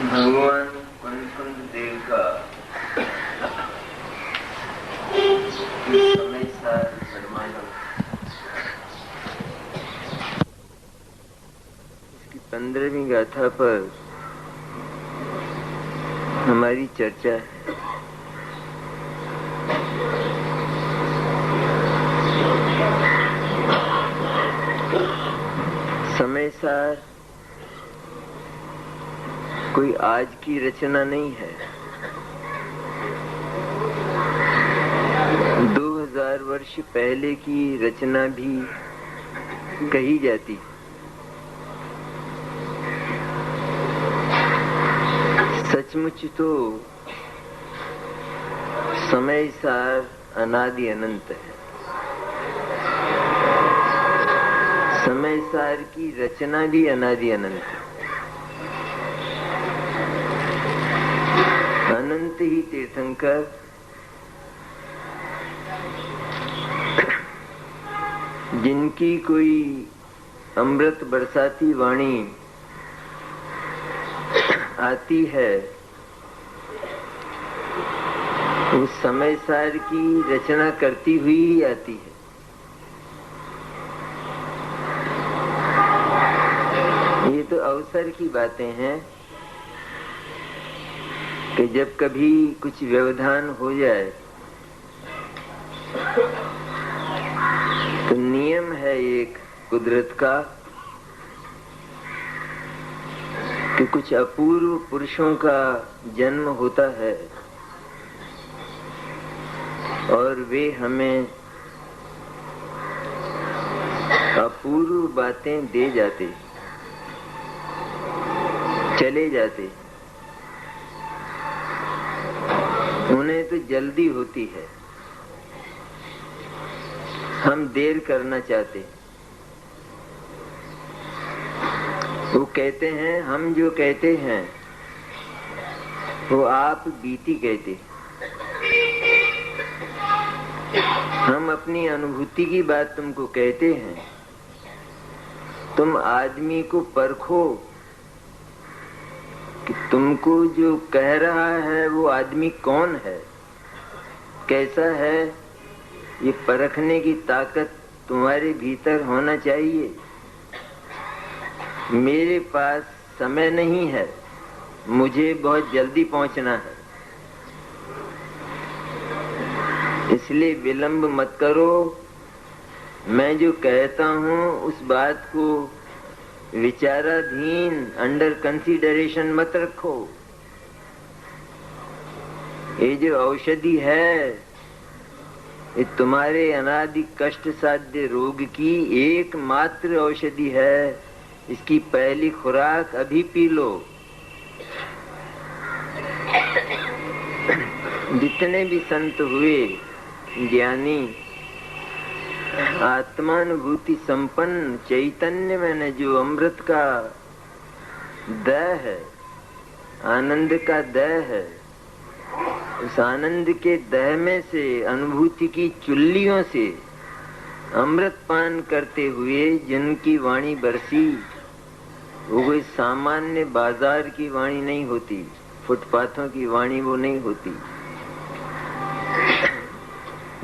भगवान कुंद देव का समय सार परमानंद इसकी 15वीं गाथा पर हमारी चर्चा है। समय सार कोई आज की रचना नहीं है। 2000 वर्ष पहले की रचना भी कही जाती। सचमुच तो समय सार अनादि अनंत है। समय सार की रचना भी अनादि अनंत है। अनंत ही तीर्थंकर जिनकी कोई अमृत बरसाती वाणी आती है, उस समय सार की रचना करती हुई ही आती है। ये तो अवसर की बातें हैं कि जब कभी कुछ व्यवधान हो जाए तो नियम है एक कुदरत का कि कुछ अपूर्व पुरुषों का जन्म होता है और वे हमें अपूर्व बातें दे जाते, चले जाते। उन्हें तो जल्दी होती है, हम देर करना चाहते। वो कहते हैं, हम जो कहते हैं वो आप बीती कहते। हम अपनी अनुभूति की बात तुमको कहते हैं, तुम आदमी को परखो कि तुमको जो कह रहा है वो आदमी कौन है, कैसा है। ये परखने की ताकत तुम्हारे भीतर होना चाहिए। मेरे पास समय नहीं है, मुझे बहुत जल्दी पहुंचना है, इसलिए विलंब मत करो। मैं जो कहता हूँ उस बात को विचाराधीन अंडर कंसीडरेशन मत रखो। ये जो औषधि है ये तुम्हारे अनादि कष्ट साध्य रोग की एकमात्र औषधि है। इसकी पहली खुराक अभी पी लो। जितने भी संत हुए ज्ञानी, आत्मानुभूति संपन्न चैतन्य में जो अमृत का दय है, आनंद का दय है, उस आनंद के दय में से अनुभूति की चुल्लियों से अमृत पान करते हुए जिनकी वाणी बरसी, वो कोई सामान्य बाजार की वाणी नहीं होती, फुटपाथों की वाणी वो नहीं होती।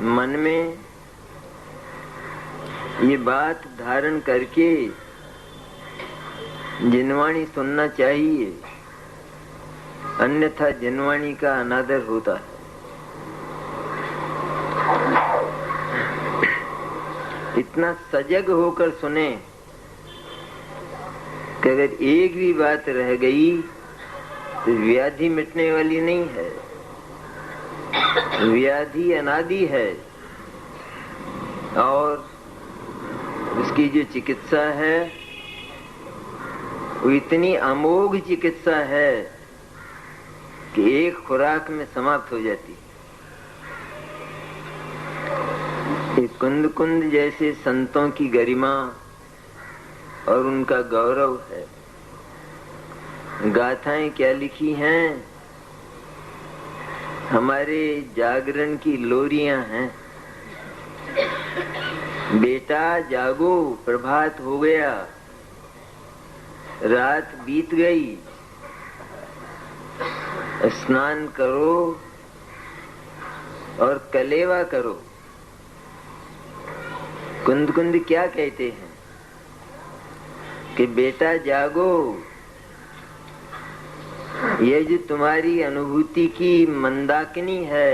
मन में ये बात धारण करके जिनवाणी सुनना चाहिए, अन्यथा जिनवाणी का अनादर होता है। इतना सजग होकर सुने कि अगर एक भी बात रह गई तो व्याधि मिटने वाली नहीं है। व्याधि अनादि है और उसकी जो चिकित्सा है वो इतनी अमोघ चिकित्सा है कि एक खुराक में समाप्त हो जाती। एक कुंद कुंद जैसे संतों की गरिमा और उनका गौरव है। गाथाएं क्या लिखी हैं, हमारे जागरण की लोरियां हैं। बेटा जागो, प्रभात हो गया, रात बीत गई, स्नान करो और कलेवा करो। कुंद कुंद क्या कहते हैं कि बेटा जागो, ये जो तुम्हारी अनुभूति की मंदाकिनी है,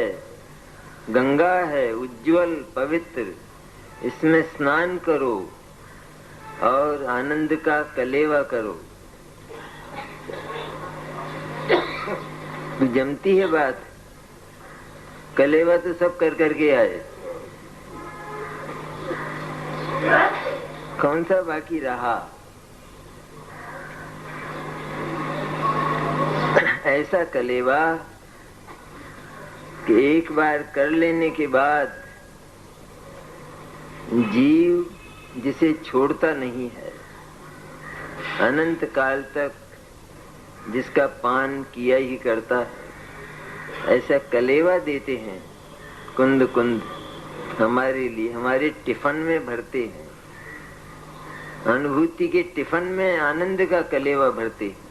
गंगा है उज्जवल पवित्र, इसमें स्नान करो और आनंद का कलेवा करो। जमती है बात। कलेवा तो सब कर करके आए, कौन सा बाकी रहा? ऐसा कलेवा कि एक बार कर लेने के बाद जीव जिसे छोड़ता नहीं है, अनंत काल तक जिसका पान किया ही करता है, ऐसा कलेवा देते हैं कुंद कुंद हमारे लिए, हमारे टिफन में भरते हैं। अनुभूति के टिफन में आनंद का कलेवा भरते हैं।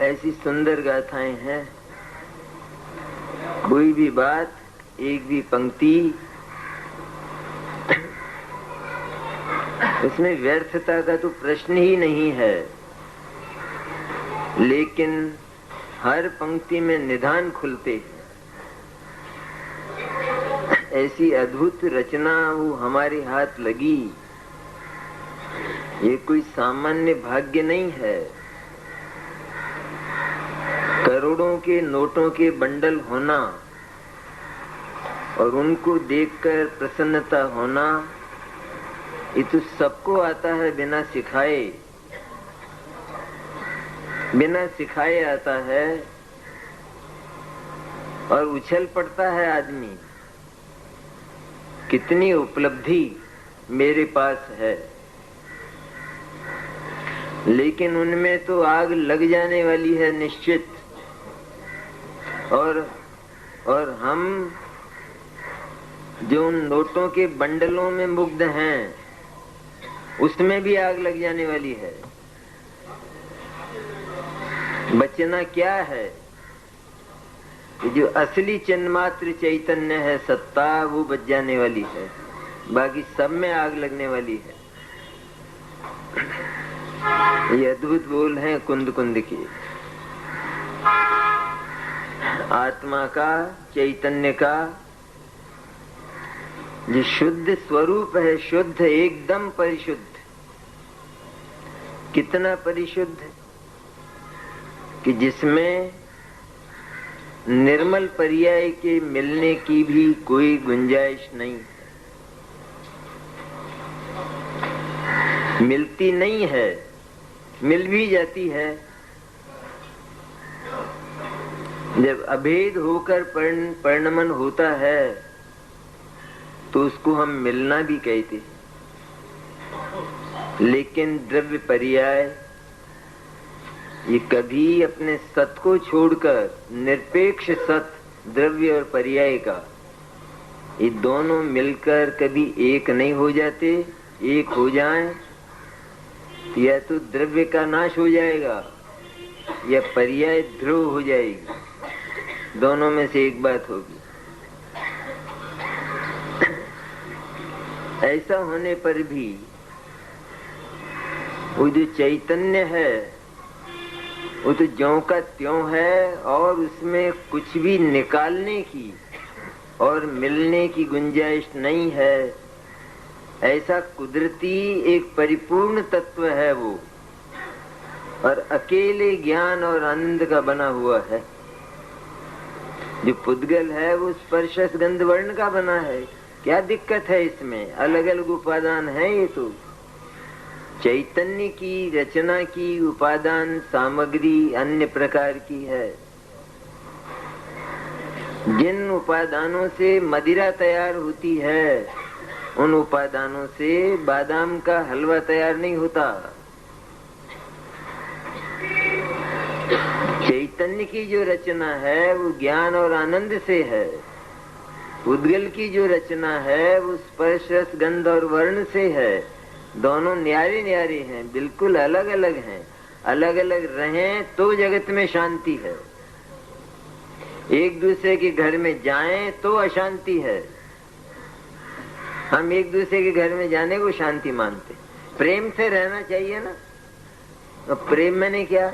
ऐसी सुंदर गाथाएं हैं। कोई भी बात, एक भी पंक्ति, उसमें व्यर्थता का तो प्रश्न ही नहीं है, लेकिन हर पंक्ति में निधान खुलते हैं। ऐसी अद्भुत रचना वो हमारे हाथ लगी, ये कोई सामान्य भाग्य नहीं है। करोड़ों के नोटों के बंडल होना और उनको देखकर प्रसन्नता होना, ये तो सबको आता है, बिना सिखाए। बिना सिखाए आता है और उछल पड़ता है आदमी, कितनी उपलब्धि मेरे पास है, लेकिन उनमें तो आग लग जाने वाली है निश्चित। और हम जो उन नोटों के बंडलों में मुग्ध हैं, उसमें भी आग लग जाने वाली है। बचना क्या है कि जो असली चिन्मात्र चैतन्य है, सत्ता, वो बच जाने वाली है, बाकी सब में आग लगने वाली है। ये अद्भुत बोल हैं कुंद कुंद की। आत्मा का, चैतन्य का जो शुद्ध स्वरूप है, शुद्ध, एकदम परिशुद्ध। कितना परिशुद्ध कि जिसमें निर्मल पर्याय के मिलने की भी कोई गुंजाइश नहीं, मिलती नहीं है। मिल भी जाती है, जब अभेद होकर परिणमन होता है तो उसको हम मिलना भी कहते हैं। लेकिन द्रव्य पर्याय ये कभी अपने सत को छोड़कर, निरपेक्ष सत द्रव्य और पर्याय का, ये दोनों मिलकर कभी एक नहीं हो जाते। एक हो जाएं या तो द्रव्य का नाश हो जाएगा या पर्याय ध्रुव हो जाएगी, दोनों में से एक बात होगी। ऐसा होने पर भी वो जो चैतन्य है वो तो ज्यों का त्यों है, और उसमें कुछ भी निकालने की और मिलने की गुंजाइश नहीं है। ऐसा कुदरती एक परिपूर्ण तत्व है वो, और अकेले ज्ञान और आनंद का बना हुआ है। जो पुद्गल है वो स्पर्श गंध वर्ण का बना है। क्या दिक्कत है इसमें? अलग अलग उपादान है। ये तो चैतन्य की रचना की उपादान सामग्री अन्य प्रकार की है। जिन उपादानों से मदिरा तैयार होती है, उन उपादानों से बादाम का हलवा तैयार नहीं होता। चैतन्य की जो रचना है वो ज्ञान और आनंद से है। उद्गल की जो रचना है वो स्पर्श रस गंध और वर्ण से है। दोनों न्यारे न्यारे हैं, बिल्कुल अलग अलग हैं। अलग अलग रहें तो जगत में शांति है। एक दूसरे के घर में जाएं तो अशांति है। हम एक दूसरे के घर में जाने को शांति मानते। प्रेम से रहना चाहिए ना। और प्रेम मैंने क्या,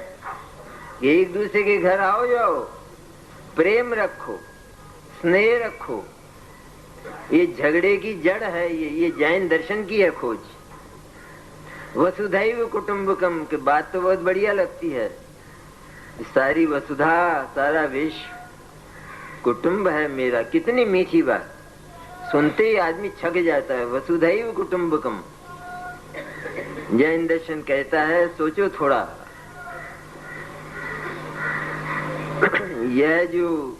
एक दूसरे के घर आओ जाओ, प्रेम रखो, स्नेह रखो। ये झगड़े की जड़ है, ये जैन दर्शन की है खोज। वसुधैव कुटुंबकम की बात तो बहुत बढ़िया लगती है। सारी वसुधा, सारा विश्व कुटुंब है मेरा, कितनी मीठी बात, सुनते ही आदमी छक जाता है। वसुधैव कुटुंबकम जैन दर्शन कहता है। सोचो थोड़ा, यह जो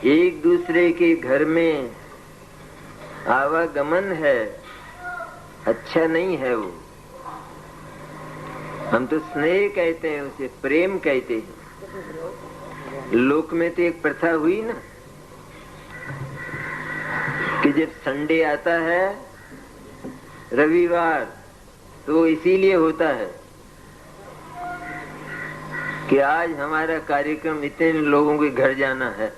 एक दूसरे के घर में आवागमन है, अच्छा नहीं है वो। हम तो स्नेह कहते हैं, उसे प्रेम कहते हैं। लोक में तो एक प्रथा हुई ना कि जब संडे आता है, रविवार, तो इसीलिए होता है कि आज हमारा कार्यक्रम इतने लोगों के घर जाना है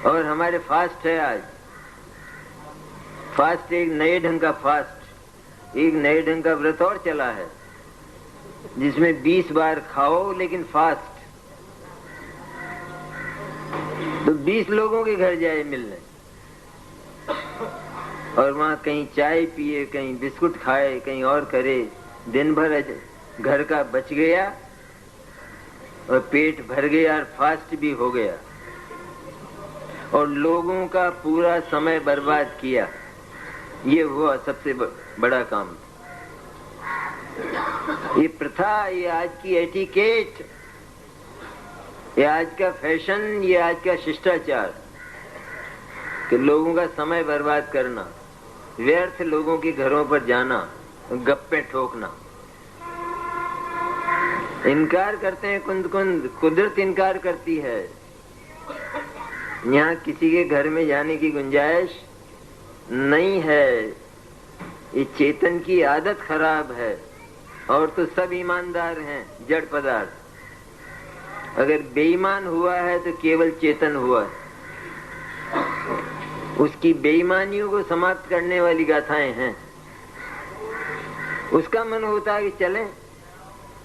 और हमारे फास्ट है। आज फास्ट एक नए ढंग का फास्ट, एक नए ढंग का व्रत और चला है जिसमें 20 बार खाओ लेकिन फास्ट। तो 20 लोगों के घर जाए मिलने और वहां कहीं चाय पिए, कहीं बिस्कुट खाए, कहीं और करे। दिन भर घर का बच गया और पेट भर गया और फास्ट भी हो गया और लोगों का पूरा समय बर्बाद किया। ये हुआ सबसे बड़ा काम। ये प्रथा, ये आज की एटिकेट, ये आज का फैशन, ये आज का शिष्टाचार कि लोगों का समय बर्बाद करना, व्यर्थ लोगों के घरों पर जाना, गप्पे ठोकना। इनकार करते हैं कुंद कुंद, कुदरत इनकार करती है। यहाँ किसी के घर में जाने की गुंजाइश नहीं है। ये चेतन की आदत खराब है और तो सब ईमानदार हैं, जड़ पदार्थ। अगर बेईमान हुआ है तो केवल चेतन हुआ है। उसकी बेईमानियों को समाप्त करने वाली गाथाएं हैं। उसका मन होता है कि चलें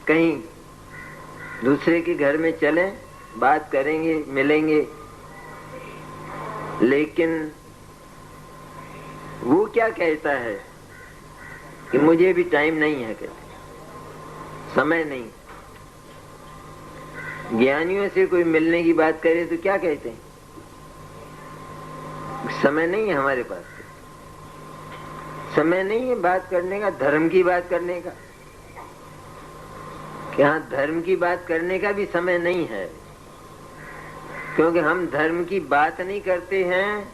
कहीं दूसरे के घर में, चलें, बात करेंगे, मिलेंगे, लेकिन वो क्या कहता है कि मुझे भी टाइम नहीं है, कहते समय नहीं। ज्ञानियों से कोई मिलने की बात करे तो क्या कहते हैं, समय नहीं है हमारे पास। समय नहीं है बात करने का, धर्म की बात करने का। क्या धर्म की बात करने का भी समय नहीं है, क्योंकि हम धर्म की बात नहीं करते हैं।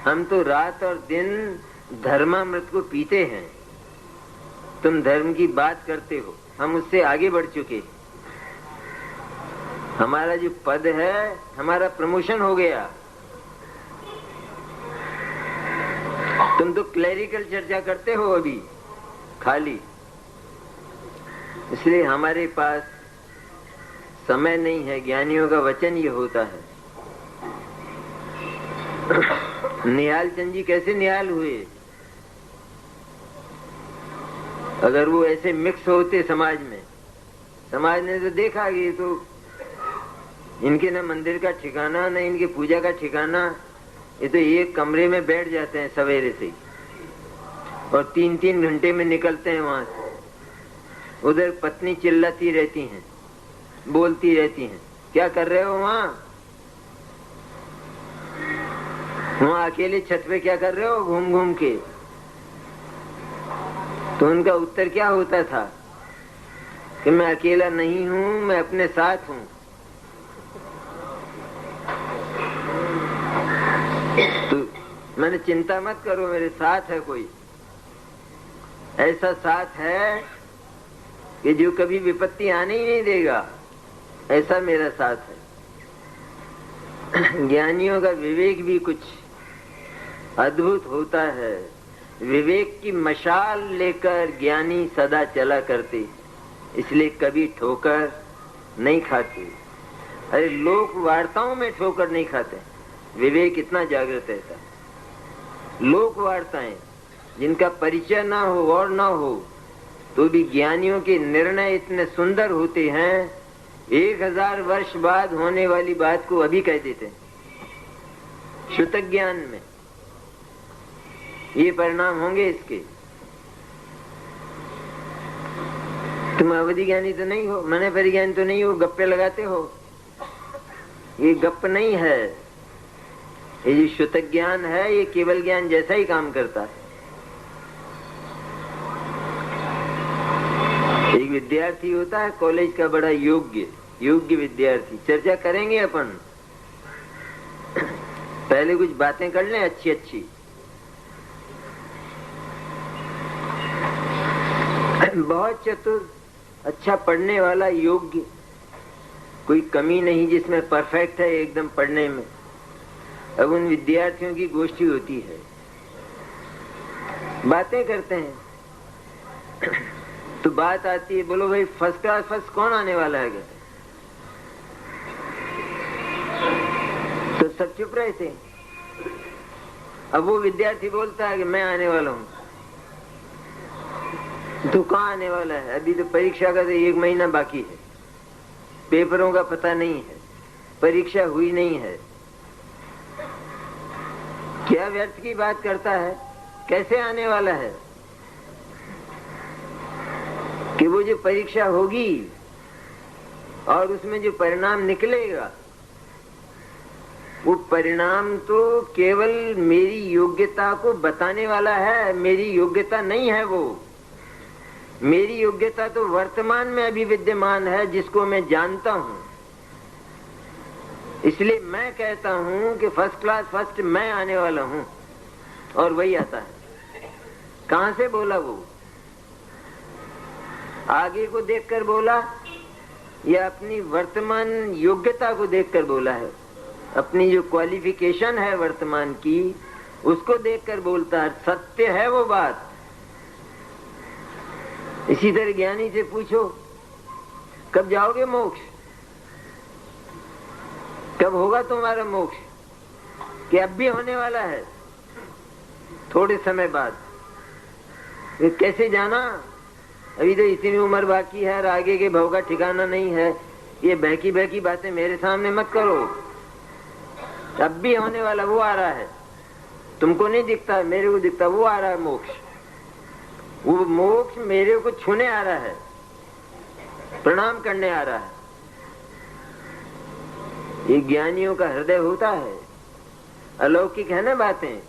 हम तो रात और दिन धर्मामृत को पीते हैं। तुम धर्म की बात करते हो, हम उससे आगे बढ़ चुके। हमारा जो पद है, हमारा प्रमोशन हो गया। तुम तो क्लेरिकल चर्चा करते हो अभी खाली। इसलिए हमारे पास समय नहीं है। ज्ञानियों का वचन ये होता है। निहाल चंद जी कैसे निहाल हुए? अगर वो ऐसे मिक्स होते समाज में, समाज ने तो देखा कि तो इनके ना मंदिर का ठिकाना, ना इनके पूजा का ठिकाना। ये तो एक कमरे में बैठ जाते हैं सवेरे से और 3-3 घंटे में निकलते हैं वहां से। उधर पत्नी चिल्लाती रहती हैं, बोलती रहती हैं, क्या कर रहे हो वहां? वहां अकेले छत पे क्या कर रहे हो घूम घूम के? तो उनका उत्तर क्या होता था कि मैं अकेला नहीं हूं, मैं अपने साथ हूं। तो मैंने चिंता मत करो, मेरे साथ है कोई ऐसा साथ है कि जो कभी विपत्ति आने ही नहीं देगा। ऐसा मेरा साथ है। ज्ञानियों का विवेक भी कुछ अद्भुत होता है। विवेक की मशाल लेकर ज्ञानी सदा चला करते, इसलिए कभी ठोकर नहीं खाते। अरे लोक वार्ताओं में ठोकर नहीं खाते, विवेक इतना जागृत रहता है। लोक वार्ताएं जिनका परिचय ना हो और ना हो तो भी ज्ञानियों के निर्णय इतने सुंदर होते हैं, 1000 वर्ष बाद होने वाली बात को अभी कह देते हैं। शुद्ध ज्ञान में ये परिणाम होंगे इसके। तुम अवधि ज्ञानी तो नहीं हो, मने परिज्ञानी तो नहीं हो, गप्पे लगाते हो, ये गप नहीं है। ये जो शुद्ध ज्ञान है ये केवल ज्ञान जैसा ही काम करता है। एक विद्यार्थी होता है कॉलेज का, बड़ा योग्य विद्यार्थी। चर्चा करेंगे अपन, पहले कुछ बातें कर लें अच्छी। बहुत चतुर, अच्छा पढ़ने वाला, योग्य, कोई कमी नहीं, जिसमें परफेक्ट है एकदम पढ़ने में। अब उन विद्यार्थियों की गोष्ठी होती है, बातें करते हैं तो बात आती है, बोलो भाई फर्स्ट क्लास फर्स्ट कौन आने वाला है? तो सब चुप रहे थे। अब वो विद्यार्थी बोलता है कि मैं आने वाला हूँ। तो कहाँ आने वाला है? अभी तो परीक्षा का तो 1 महीना बाकी है, पेपरों का पता नहीं है, परीक्षा हुई नहीं है। क्या व्यर्थ की बात करता है? कैसे आने वाला है? कि वो जो परीक्षा होगी और उसमें जो परिणाम निकलेगा, वो परिणाम तो केवल मेरी योग्यता को बताने वाला है, मेरी योग्यता नहीं है वो। मेरी योग्यता तो वर्तमान में अभी विद्यमान है, जिसको मैं जानता हूं। इसलिए मैं कहता हूं कि फर्स्ट क्लास फर्स्ट मैं आने वाला हूं, और वही आता है। कहां से बोला वो? आगे को देखकर बोला या अपनी वर्तमान योग्यता को देखकर बोला है? अपनी जो क्वालिफिकेशन है वर्तमान की, उसको देखकर बोलता है। सत्य है वो बात। इसी तरह ज्ञानी से पूछो, कब जाओगे मोक्ष? कब होगा तुम्हारा मोक्ष? कि अब भी होने वाला है थोड़े समय बाद? कैसे जाना? अभी तो इतनी उम्र बाकी है और आगे के भव का ठिकाना नहीं है। ये बहकी बातें मेरे सामने मत करो। अब भी होने वाला, वो आ रहा है। तुमको नहीं दिखता, मेरे को दिखता, वो आ रहा है मोक्ष। वो मोक्ष मेरे को छूने आ रहा है, प्रणाम करने आ रहा है। ये ज्ञानियों का हृदय होता है। अलौकिक है ना बातें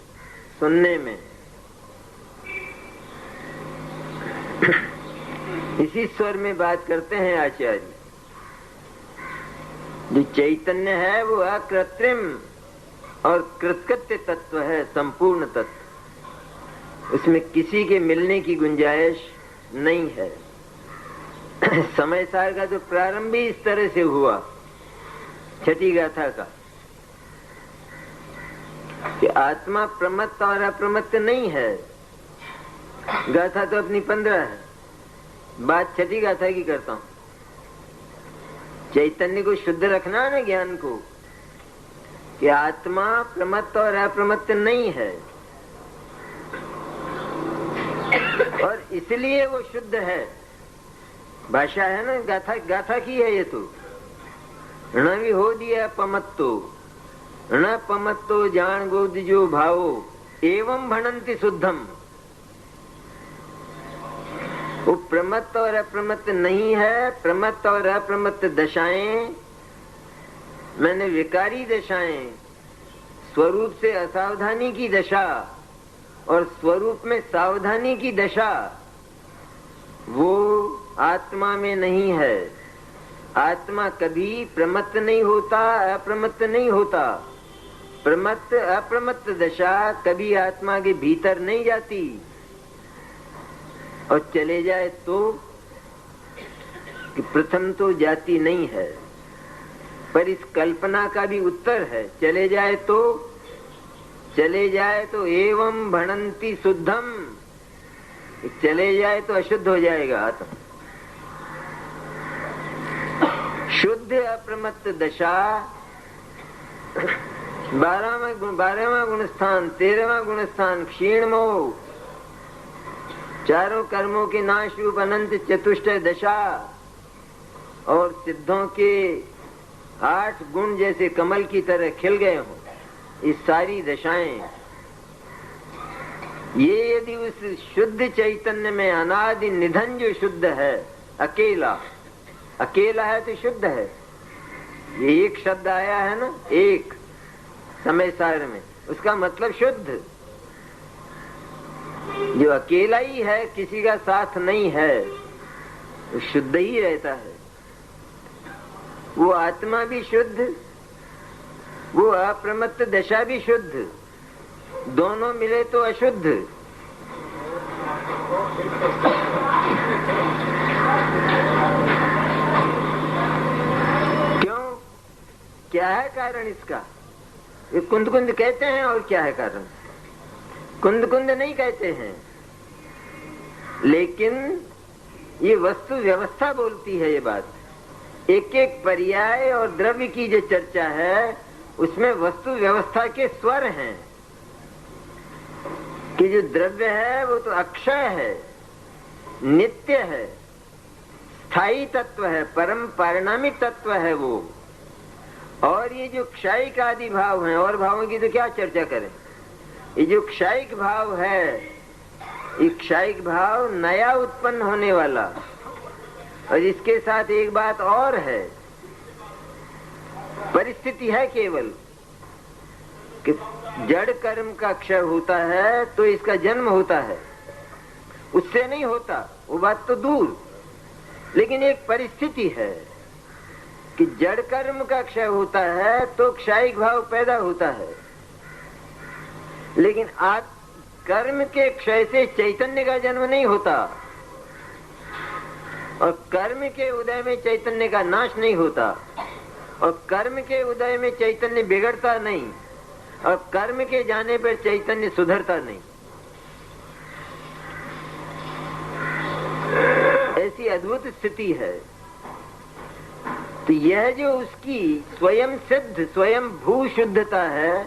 सुनने में। इसी स्वर में बात करते हैं आचार्य। जो चैतन्य है वो अकृत्रिम और कृतकृत्य तत्व है, संपूर्ण तत्व। उसमें किसी के मिलने की गुंजाइश नहीं है। समय सार का तो प्रारंभ भी इस तरह से हुआ, छठी गाथा का, कि आत्मा प्रमत्त और अप्रमत्त नहीं है। गाथा तो अपनी 15 है, बात छठी गाथा की करता हूं। चैतन्य को शुद्ध रखना है ना, ज्ञान को, कि आत्मा प्रमत्त और अप्रमत्त नहीं है, और इसलिए वो शुद्ध है। भाषा है ना, गाथा की है ये तो। न भी हो दिया पमत्तो, न पमत्तो जान गोद जो भावो, एवं भणंति शुद्धम। वो प्रमत्त और अप्रमत्त नहीं है। प्रमत्त और अप्रमत्त दशाएं, मैंने विकारी दशाएं, स्वरूप से असावधानी की दशा और स्वरूप में सावधानी की दशा, वो आत्मा में नहीं है। आत्मा कभी प्रमत्त नहीं होता, अप्रमत्त नहीं होता। प्रमत्त अप्रमत्त दशा कभी आत्मा के भीतर नहीं जाती, और चले जाए तो कि प्रथम तो जाती नहीं है, पर इस कल्पना का भी उत्तर है। चले जाए तो चले जाए तो एवं भणंती शुद्धम, चले जाए तो अशुद्ध हो जाएगा आत्मा। शुद्ध अप्रमत्त दशा 12वां गुण स्थान, 13वां गुण स्थान क्षीण मोह, चारों कर्मों के नाश रूप अनंत चतुष्टय दशा और सिद्धों के 8 गुण जैसे कमल की तरह खिल गए हों, ये सारी दशाएं, ये यदि उस शुद्ध चैतन्य में अनादि निधन जो शुद्ध है, अकेला अकेला है तो शुद्ध है। ये एक शब्द आया है ना, एक समय सार में, उसका मतलब शुद्ध। जो अकेला ही है, किसी का साथ नहीं है, वो शुद्ध ही रहता है। वो आत्मा भी शुद्ध, वो अप्रमत्त दशा भी शुद्ध, दोनों मिले तो अशुद्ध। क्या है कारण इसका? ये कुंद कुंद कहते हैं, और क्या है कारण? कुंद कुंद नहीं कहते हैं, लेकिन ये वस्तु व्यवस्था बोलती है ये बात। एक एक पर्याय और द्रव्य की जो चर्चा है, उसमें वस्तु व्यवस्था के स्वर हैं कि जो द्रव्य है वो तो अक्षय है, नित्य है, स्थायी तत्व है, परम परिणामिक तत्व है वो। और ये जो क्षयिक आदि भाव हैं, और भावों की तो क्या चर्चा करें। ये जो क्षयिक भाव है, ये क्षयिक भाव नया उत्पन्न होने वाला, और इसके साथ एक बात और है, परिस्थिति है केवल कि जड़ कर्म का क्षय होता है तो इसका जन्म होता है, उससे नहीं होता, वो बात तो दूर। लेकिन एक परिस्थिति है कि जड़ कर्म का क्षय होता है तो क्षयिक भाव पैदा होता है, लेकिन कर्म के क्षय से चैतन्य का जन्म नहीं होता, और कर्म के उदय में चैतन्य का नाश नहीं होता, और कर्म के उदय में चैतन्य बिगड़ता नहीं, और कर्म के जाने पर चैतन्य सुधरता नहीं। ऐसी अद्भुत स्थिति है। तो यह जो उसकी स्वयं सिद्ध, स्वयं भू शुद्धता है,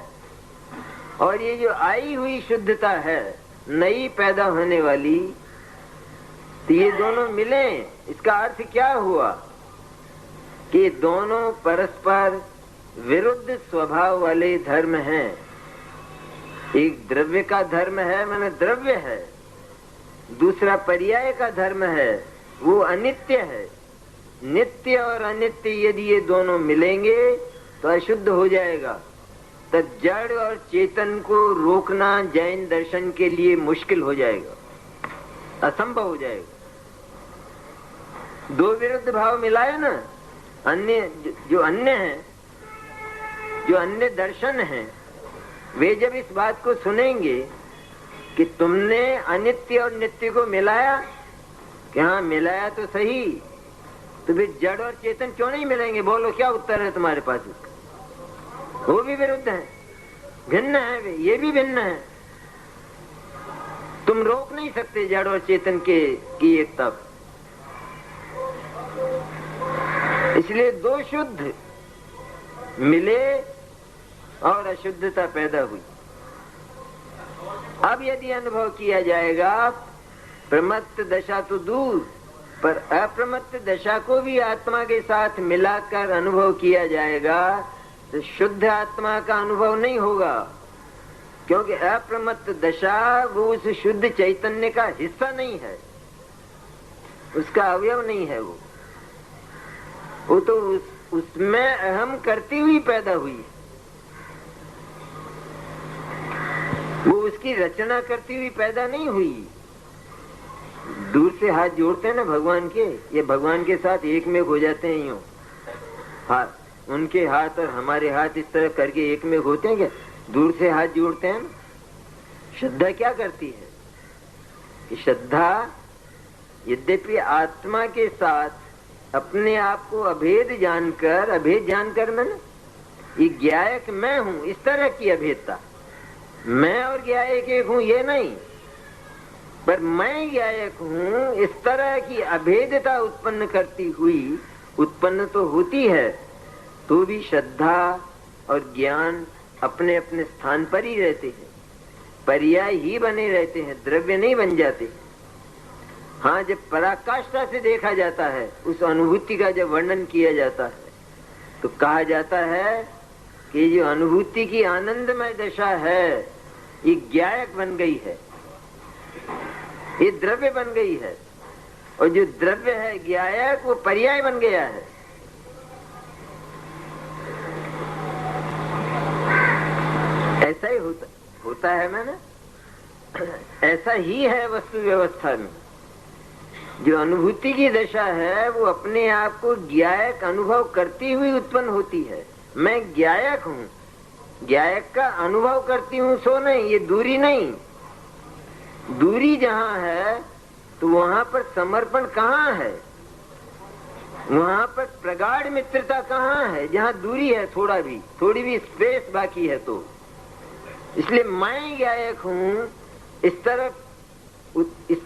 और ये जो आई हुई शुद्धता है नई पैदा होने वाली, तो ये दोनों मिले, इसका अर्थ क्या हुआ कि दोनों परस्पर विरुद्ध स्वभाव वाले धर्म हैं। एक द्रव्य का धर्म है, माने द्रव्य है, दूसरा पर्याय का धर्म है, वो अनित्य है। नित्य और अनित्य यदि ये दोनों मिलेंगे तो अशुद्ध हो जाएगा। तब जड़ और चेतन को रोकना जैन दर्शन के लिए मुश्किल हो जाएगा, असंभव हो जाएगा। दो विरुद्ध भाव मिलाए ना, अन्य जो अन्य है, जो अन्य दर्शन है, वे जब इस बात को सुनेंगे कि तुमने अनित्य और नित्य को मिलाया, कि हाँ मिलाया तो सही, तो फिर जड़ और चेतन क्यों नहीं मिलेंगे? बोलो क्या उत्तर है तुम्हारे पास इसका? वो भी विरुद्ध है, भिन्न है, वे ये भी भिन्न है। तुम रोक नहीं सकते जड़ और चेतन की एकता। इसलिए दो शुद्ध मिले और अशुद्धता पैदा हुई। अब यदि अनुभव किया जाएगा, प्रमत्त दशा तो दूर, पर अप्रमत्त दशा को भी आत्मा के साथ मिलाकर अनुभव किया जाएगा, तो शुद्ध आत्मा का अनुभव नहीं होगा, क्योंकि अप्रमत्त दशा वो उस शुद्ध चैतन्य का हिस्सा नहीं है, उसका अवयव नहीं है। वो तो उसमें अहम करती हुई पैदा हुई, वो उसकी रचना करती हुई पैदा नहीं हुई। दूर से हाथ जोड़ते हैं ना भगवान के, ये भगवान के साथ एक में हो जाते हैं यूं। हाथ, उनके हाथ और हमारे हाथ इस तरह करके एक में होते हैं क्या? दूर से हाथ जोड़ते हैं ना। श्रद्धा क्या करती है कि श्रद्धा यद्यपि आत्मा के साथ अपने आप को अभेद जानकर मैंने ये ज्ञायक मैं हूं, इस तरह की अभेदता, मैं और ज्ञायक एक हूं ये नहीं, पर मैं ज्ञायक हूं इस तरह की अभेदता उत्पन्न करती हुई, उत्पन्न तो होती है तो भी श्रद्धा और ज्ञान अपने अपने स्थान पर ही रहते हैं, पर्याय ही बने रहते हैं, द्रव्य नहीं बन जाते। हाँ, जब पराकाष्ठा से देखा जाता है, उस अनुभूति का जब वर्णन किया जाता है, तो कहा जाता है कि जो अनुभूति की आनंदमय दशा है ये ज्ञायक बन गई है, ये द्रव्य बन गई है, और जो द्रव्य है ज्ञायक वो पर्याय बन गया है। ऐसा ही होता है मैंने, ऐसा ही है वस्तु व्यवस्था में। जो अनुभूति की दशा है वो अपने आप को ज्ञायक अनुभव करती हुई उत्पन्न होती है। मैं ज्ञायक हूँ, ज्ञायक का अनुभव करती हूँ सो नहीं, ये दूरी नहीं। दूरी जहाँ है तो वहां पर समर्पण कहाँ है, वहां पर प्रगाढ़ मित्रता कहाँ है, जहाँ दूरी है, थोड़ी भी स्पेस बाकी है। तो इसलिए मैं ज्ञायक हूँ इस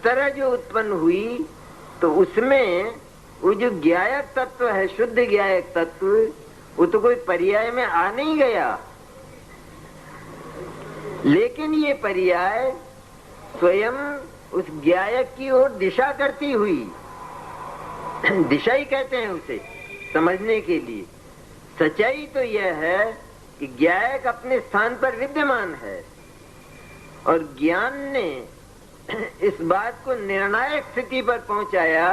तरह जो उत्पन्न हुई, तो उसमें वो जो ज्ञायक तत्व है, शुद्ध ज्ञायक तत्व, वो तो कोई पर्याय में आ नहीं गया, लेकिन ये पर्याय स्वयं उस ज्ञायक की ओर दिशा करती हुई, दिशा ही कहते हैं उसे समझने के लिए। सच्चाई तो यह है कि ज्ञायक अपने स्थान पर विद्यमान है, और ज्ञान ने इस बात को निर्णायक स्थिति पर पहुंचाया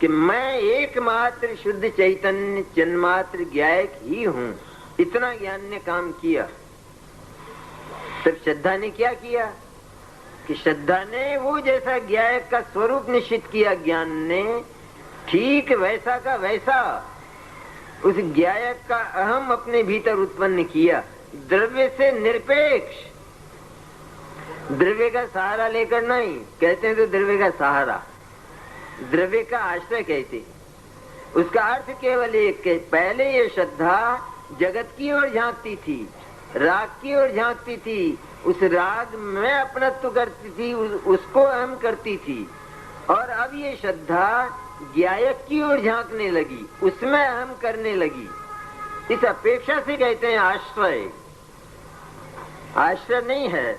कि मैं एकमात्र शुद्ध चैतन्य चिन्मात्र ज्ञायक ही हूँ। इतना ज्ञान ने काम किया। तब श्रद्धा ने क्या किया कि श्रद्धा ने वो जैसा ज्ञायक का स्वरूप निश्चित किया, ज्ञान ने ठीक वैसा का वैसा उस ज्ञायक का अहम अपने भीतर उत्पन्न किया, द्रव्य से निरपेक्ष। द्रव्य का सहारा लेकर नहीं, कहते हैं तो द्रव्य का सहारा, द्रव्य का आश्रय कहते हैं। उसका अर्थ केवल एक है, पहले ये श्रद्धा जगत की ओर झांकती थी, राग की ओर झांकती थी, उस राग में अपनत्व करती थी, उसको अहम करती थी, और अब ये श्रद्धा ज्ञायक की ओर झांकने लगी, उसमें अहम करने लगी। इस अपेक्षा से कहते हैं आश्रय। आश्रय नहीं है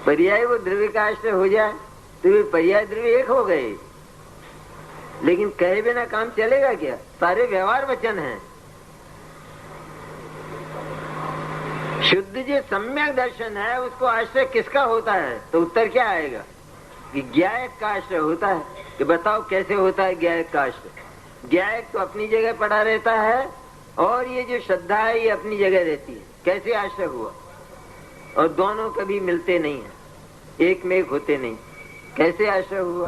पर्याय, वो द्रव्य का आश्रय हो जाए तो वे पर्याय द्रव्य एक हो गए, लेकिन कहे बिना काम चलेगा क्या? सारे व्यवहार वचन हैं। शुद्ध जो सम्यक दर्शन है उसको आश्रय किसका होता है? तो उत्तर क्या आएगा कि ज्ञायक का आश्रय होता है। कि बताओ कैसे होता है ज्ञायक का आश्रय? ज्ञायक तो अपनी जगह पड़ा रहता है, और ये जो श्रद्धा है ये अपनी जगह रहती है। कैसे आश्रय हुआ? और दोनों कभी मिलते नहीं है, एक में एक होते नहीं। कैसे आश्रय हुआ?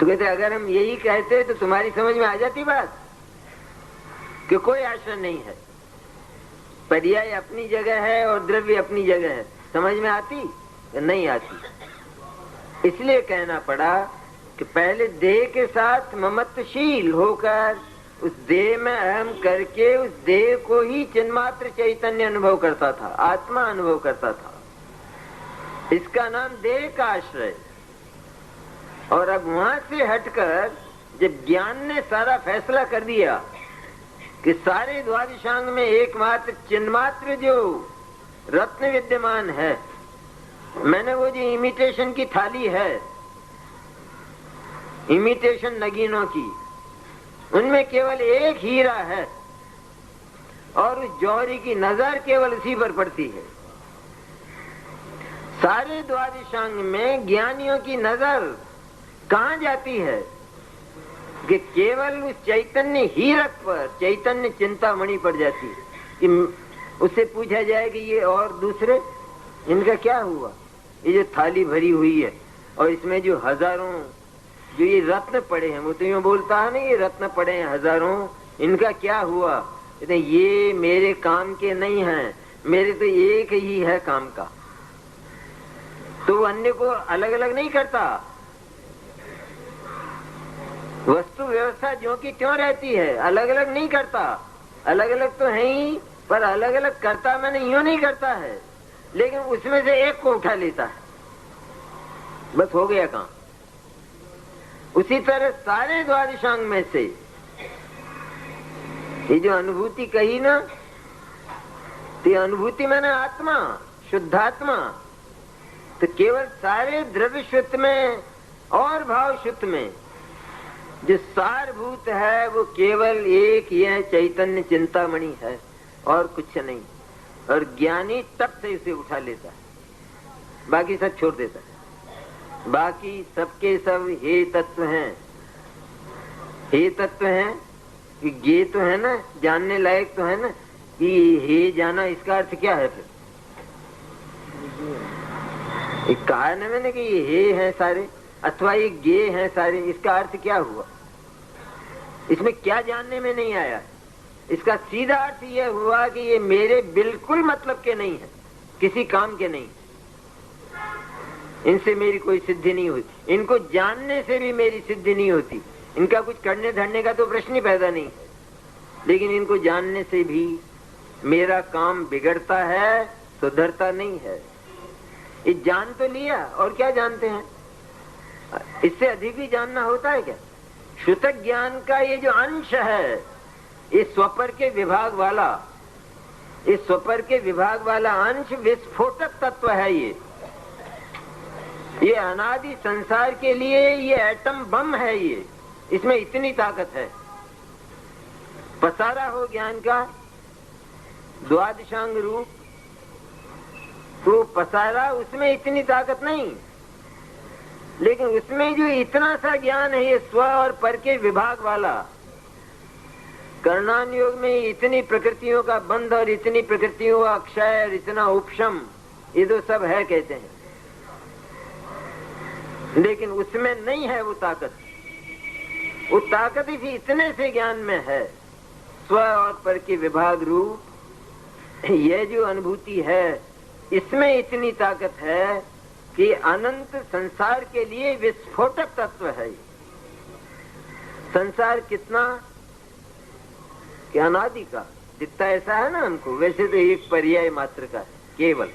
तो कहते अगर हम यही कहते तो तुम्हारी समझ में आ जाती बात कि कोई आश्रय नहीं है, पर्याय अपनी जगह है और द्रव्य अपनी जगह है। समझ में आती? नहीं आती। इसलिए कहना पड़ा कि पहले देह के साथ ममत्वशील होकर उस देह में अहम करके उस देह को ही चिन्मात्र चैतन्य अनुभव करता था, आत्मा अनुभव करता था। इसका नाम देह का आश्रय। और अब वहां से हटकर जब ज्ञान ने सारा फैसला कर दिया कि सारे द्वादशांग में एकमात्र चिन्मात्र जो रत्न विद्यमान है, मैंने वो जो इमिटेशन की थाली है, इमिटेशन नगीनों की, उनमें केवल एक हीरा है, और उस जौहरी की नजर केवल उसी पर पड़ती है। सारे द्वादशांग में ज्ञानियों की नजर कहाँ जाती है कि केवल उस चैतन्य हीरक पर, चैतन्य चिंतामणि पर जाती है। कि उससे पूछा जाए कि ये और दूसरे इनका क्या हुआ? ये जो थाली भरी हुई है और इसमें जो हजारों जो ये रत्न पड़े हैं, वो तो यूं बोलता है ना, ये रत्न पड़े हैं हजारों, इनका क्या हुआ? ये मेरे काम के नहीं हैं, मेरे तो एक ही है काम का। तो अन्य को अलग अलग नहीं करता। वस्तु व्यवस्था जो की त्यों रहती है, अलग अलग नहीं करता। अलग अलग तो है ही, पर अलग अलग करता मैंने यूं नहीं करता है, लेकिन उसमें से एक को उठा लेता है, बस हो गया काम। उसी तरह सारे द्वादशांग में से ये जो अनुभूति कही ना, तो अनुभूति मैंने आत्मा, शुद्धात्मा, तो केवल सारे द्रव्य शुद्ध में और भाव शुद्ध में जो सारभूत है वो केवल एक यह चैतन्य चिंतामणि है और कुछ नहीं। और ज्ञानी तब से इसे उठा लेता है, बाकी सब छोड़ देता है। बाकी सबके सब हे तत्व हैं, हे तत्व हैं कि ये तो है ना, जानने लायक तो है ना कि हे जाना, इसका अर्थ क्या है फिर? एक कहा है ना मैंने कि ये हे हैं सारे अथवा ये गे हैं सारे, इसका अर्थ क्या हुआ? इसमें क्या जानने में नहीं आया? इसका सीधा अर्थ यह हुआ कि ये मेरे बिल्कुल मतलब के नहीं है, किसी काम के नहीं, इनसे मेरी कोई सिद्धि नहीं होती, इनको जानने से भी मेरी सिद्धि नहीं होती, इनका कुछ करने धरने का तो प्रश्न ही पैदा नहीं, लेकिन इनको जानने से भी मेरा काम बिगड़ता है, सुधरता नहीं है। ये जान तो लिया और क्या जानते हैं? इससे अधिक भी जानना होता है क्या? श्रुतक ज्ञान का ये जो अंश है, ये स्वपर के विभाग वाला, इस स्वपर के विभाग वाला अंश विस्फोटक तत्व है। ये अनादि संसार के लिए ये एटम बम है। ये इसमें इतनी ताकत है। पसारा हो ज्ञान का द्वादशांग रूप, तो पसारा उसमें इतनी ताकत नहीं, लेकिन उसमें जो इतना सा ज्ञान है ये स्व और पर के विभाग वाला, कर्णान योग में इतनी प्रकृतियों का बंध और इतनी प्रकृतियों का क्षय और इतना उपशम, ये तो सब है कहते हैं, लेकिन उसमें नहीं है वो ताकत। वो ताकत इसी इतने से ज्ञान में है, स्व और पर के विभाग रूप। यह जो अनुभूति है इसमें इतनी ताकत है कि अनंत संसार के लिए विस्फोटक तत्व है। संसार कितना कि अनादि का दिखता ऐसा है ना हमको, वैसे तो एक पर्याय मात्र का है केवल,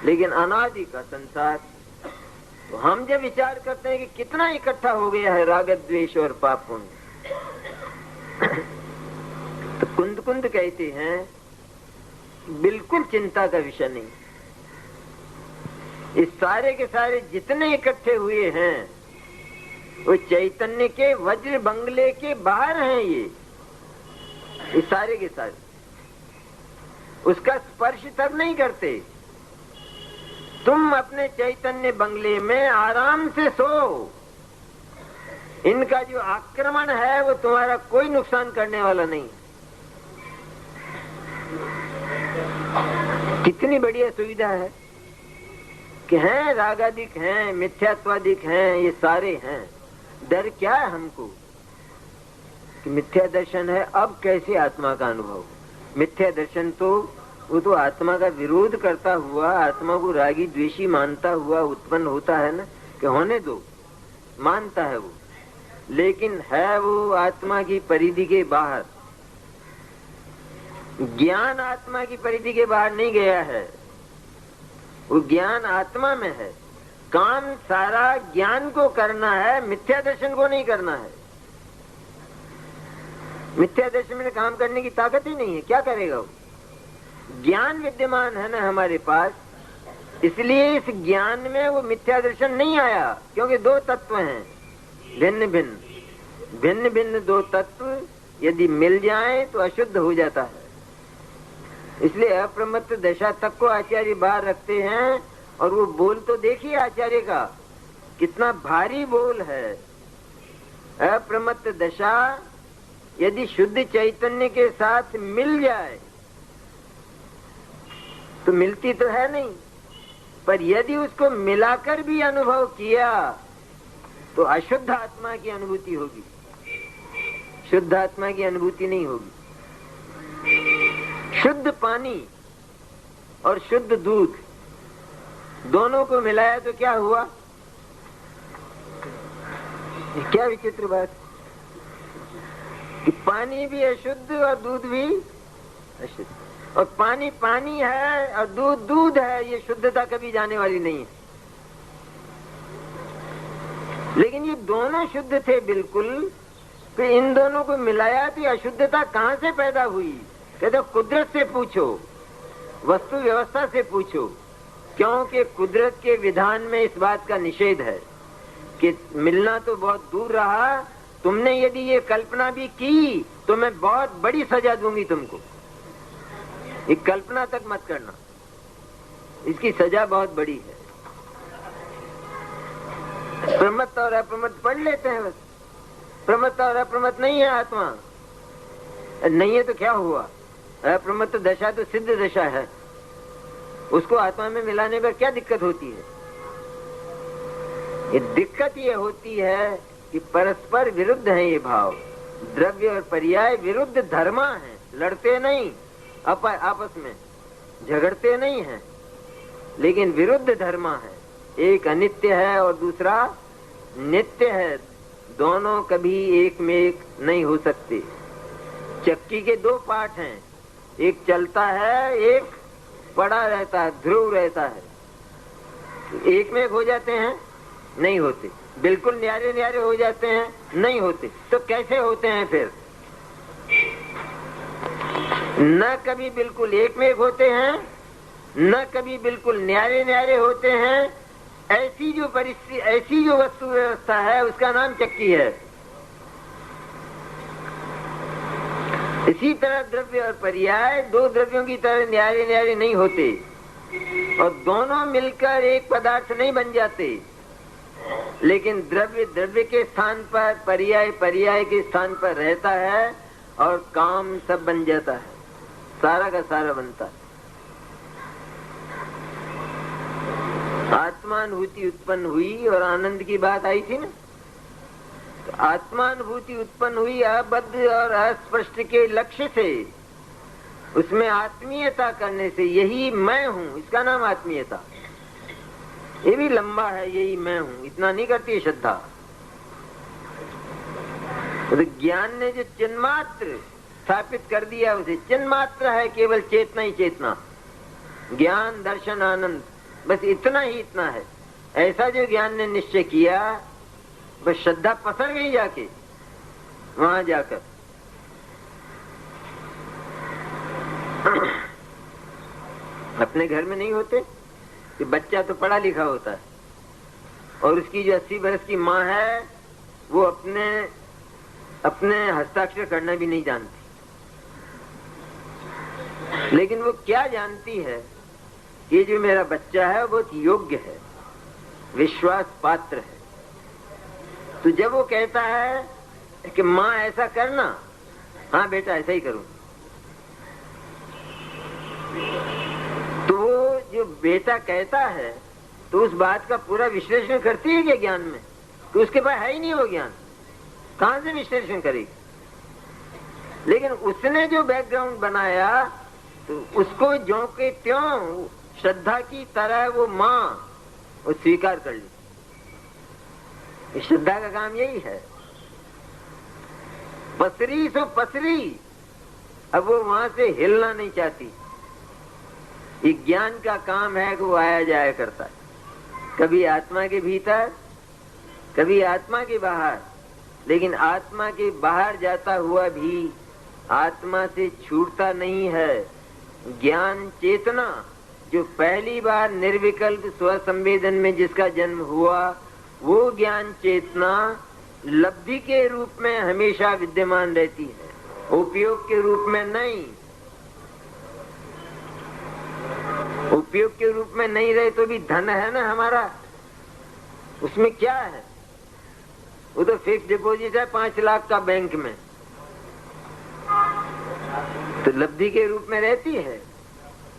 लेकिन अनादि का संसार। तो हम जब विचार करते हैं कि कितना इकट्ठा हो गया है राग द्वेष और पाप पुण्य, तो कुंद कुंद कहते हैं बिल्कुल चिंता का विषय नहीं। इस सारे के सारे जितने इकट्ठे हुए हैं वो चैतन्य के वज्र बंगले के बाहर हैं। ये सारे के सारे उसका स्पर्श तब नहीं करते। तुम अपने चैतन्य बंगले में आराम से सो, इनका जो आक्रमण है वो तुम्हारा कोई नुकसान करने वाला नहीं। कितनी बढ़िया सुविधा है कि हैं रागादिक हैं, मिथ्यात्वादिक हैं, ये सारे हैं। डर क्या है हमको कि मिथ्या दर्शन है, अब कैसे आत्मा का अनुभव? मिथ्या दर्शन तो वो तो आत्मा का विरोध करता हुआ, आत्मा को रागी द्वेषी मानता हुआ उत्पन्न होता है ना, कि होने दो, मानता है वो, लेकिन है वो आत्मा की परिधि के बाहर। ज्ञान आत्मा की परिधि के बाहर नहीं गया है, वो ज्ञान आत्मा में है। काम सारा ज्ञान को करना है, मिथ्या दर्शन को नहीं करना है। मिथ्या दर्शन में काम करने की ताकत ही नहीं है, क्या करेगा वो? ज्ञान विद्यमान है ना हमारे पास, इसलिए इस ज्ञान में वो मिथ्या दर्शन नहीं आया, क्योंकि दो तत्व हैं भिन्न भिन्न। भिन्न भिन्न दो तत्व यदि मिल जाए तो अशुद्ध हो जाता है। इसलिए अप्रमत्त दशा तक को आचार्य बाहर रखते हैं। और वो बोल तो देखिए आचार्य का कितना भारी बोल है। अप्रमत्त दशा यदि शुद्ध चैतन्य के साथ मिल जाए तो मिलती तो है नहीं, पर यदि उसको मिलाकर भी अनुभव किया तो अशुद्ध आत्मा की अनुभूति होगी, शुद्ध आत्मा की अनुभूति नहीं होगी। शुद्ध पानी और शुद्ध दूध दोनों को मिलाया तो क्या हुआ? क्या विचित्र बात कि पानी भी अशुद्ध और दूध भी अशुद्ध। और पानी पानी है और दूध दूध है, ये शुद्धता कभी जाने वाली नहीं है। लेकिन ये दोनों शुद्ध थे बिल्कुल, तो इन दोनों को मिलाया तो अशुद्धता कहां से पैदा हुई? कहते कुदरत से पूछो, वस्तु व्यवस्था से पूछो, क्योंकि कुदरत के विधान में इस बात का निषेध है कि मिलना तो बहुत दूर रहा, तुमने यदि ये कल्पना भी की तो मैं बहुत बड़ी सजा दूंगी तुमको। ये कल्पना तक मत करना, इसकी सजा बहुत बड़ी है। प्रमत्त और अप्रमत्त पढ़ लेते हैं बस, प्रमत्त और अप्रमत्त नहीं है आत्मा, नहीं है तो क्या हुआ? अप्रमत्त दशा तो सिद्ध दशा है, उसको आत्मा में मिलाने पर क्या दिक्कत होती है? ये दिक्कत ये होती है कि परस्पर विरुद्ध है ये भाव। द्रव्य और पर्याय विरुद्ध धर्मा है, लड़ते नहीं, आपस में झगड़ते नहीं है, लेकिन विरुद्ध धर्मा है। एक अनित्य है और दूसरा नित्य है, दोनों कभी एक में एक नहीं हो सकते। चक्की के दो पार्ट हैं, एक चलता है, एक पड़ा रहता है, ध्रुव रहता है। एक में एक हो जाते हैं? नहीं होते। बिल्कुल न्यारे न्यारे हो जाते हैं? नहीं होते। तो कैसे होते हैं फिर? न कभी बिल्कुल एक में एक होते हैं, न कभी बिल्कुल न्यारे न्यारे होते हैं। ऐसी जो परिस्थिति, ऐसी जो वस्तु व्यवस्था है, उसका नाम चक्की है। इसी तरह द्रव्य और पर्याय दो द्रव्यों की तरह न्यारे न्यारे नहीं होते, और दोनों मिलकर एक पदार्थ नहीं बन जाते। लेकिन द्रव्य द्रव्य के स्थान पर, पर्याय पर्याय के स्थान पर रहता है, और काम सब बन जाता है, सारा का सारा बनता है। आत्मानुभूति उत्पन्न हुई और आनंद की बात आई थी ना, तो आत्मानुभूति उत्पन्न हुई अबद्ध और अस्पष्ट के लक्ष्य से, उसमें आत्मीयता करने से। यही मैं हूँ, इसका नाम आत्मीयता। ये भी लंबा है, यही मैं हूँ, इतना नहीं करती है श्रद्धा। तो ज्ञान ने जो चिन्मात्र स्थापित कर दिया, उसे चिन्मात्र है, केवल चेतना ही चेतना, ज्ञान दर्शन आनंद, बस इतना ही इतना है। ऐसा जो ज्ञान ने निश्चय किया, बस श्रद्धा पसर गई जाके वहां जाकर। अपने घर में नहीं होते कि बच्चा तो पढ़ा लिखा होता है, और उसकी जो 80 बरस की माँ है, वो अपने हस्ताक्षर करना भी नहीं जानती। लेकिन वो क्या जानती है कि जो मेरा बच्चा है वो बहुत योग्य है, विश्वास पात्र है। तो जब वो कहता है कि माँ ऐसा करना, हाँ बेटा ऐसा ही करूं, तो वो जो बेटा कहता है, तो उस बात का पूरा विश्लेषण करती है क्या ज्ञान में? तो उसके पास है ही नहीं वो ज्ञान, कहां से विश्लेषण करेगी? लेकिन उसने जो बैकग्राउंड बनाया, तो उसको ज्यों के त्यों श्रद्धा की तरह वो माँ वो स्वीकार कर ली। श्रद्धा का काम यही है, पसरी सो पसरी, अब वो वहां से हिलना नहीं चाहती। ये ज्ञान का काम है कि वो आया जाया करता है, कभी आत्मा के भीतर, कभी आत्मा के बाहर। लेकिन आत्मा के बाहर जाता हुआ भी आत्मा से छूटता नहीं है। ज्ञान चेतना जो पहली बार निर्विकल्प स्व संवेदन में जिसका जन्म हुआ, वो ज्ञान चेतना लब्धि के रूप में हमेशा विद्यमान रहती है, उपयोग के रूप में नहीं। उपयोग के रूप में नहीं रहे तो भी धन है ना हमारा, उसमें क्या है? वो तो फिक्स डिपॉजिट है 5 लाख का बैंक में, तो लब्धि के रूप में रहती है।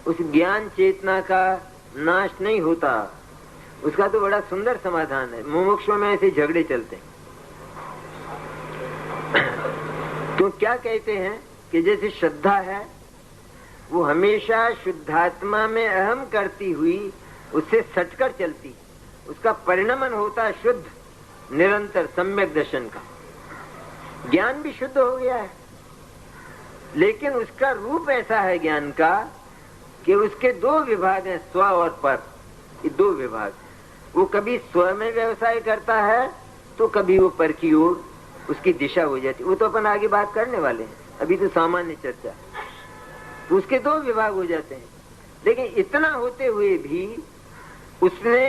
उस ज्ञान चेतना का नाश नहीं होता। उसका तो बड़ा सुंदर समाधान है। मुमुक्षु में ऐसे झगड़े चलते हैं। तो क्या कहते हैं कि जैसे श्रद्धा है, वो हमेशा शुद्धात्मा में अहम करती हुई उससे सटकर चलती, उसका परिणमन होता है शुद्ध निरंतर सम्यक दर्शन का। ज्ञान भी शुद्ध हो गया है, लेकिन उसका रूप ऐसा है ज्ञान का कि उसके दो विभाग हैं, स्व और पर। ये दो विभाग, वो कभी स्व में व्यवसाय करता है तो कभी वो पर की ओर उसकी दिशा हो जाती। वो तो अपन आगे बात करने वाले हैं, अभी तो सामान्य चर्चा। तो उसके दो विभाग हो जाते हैं। लेकिन इतना होते हुए भी उसने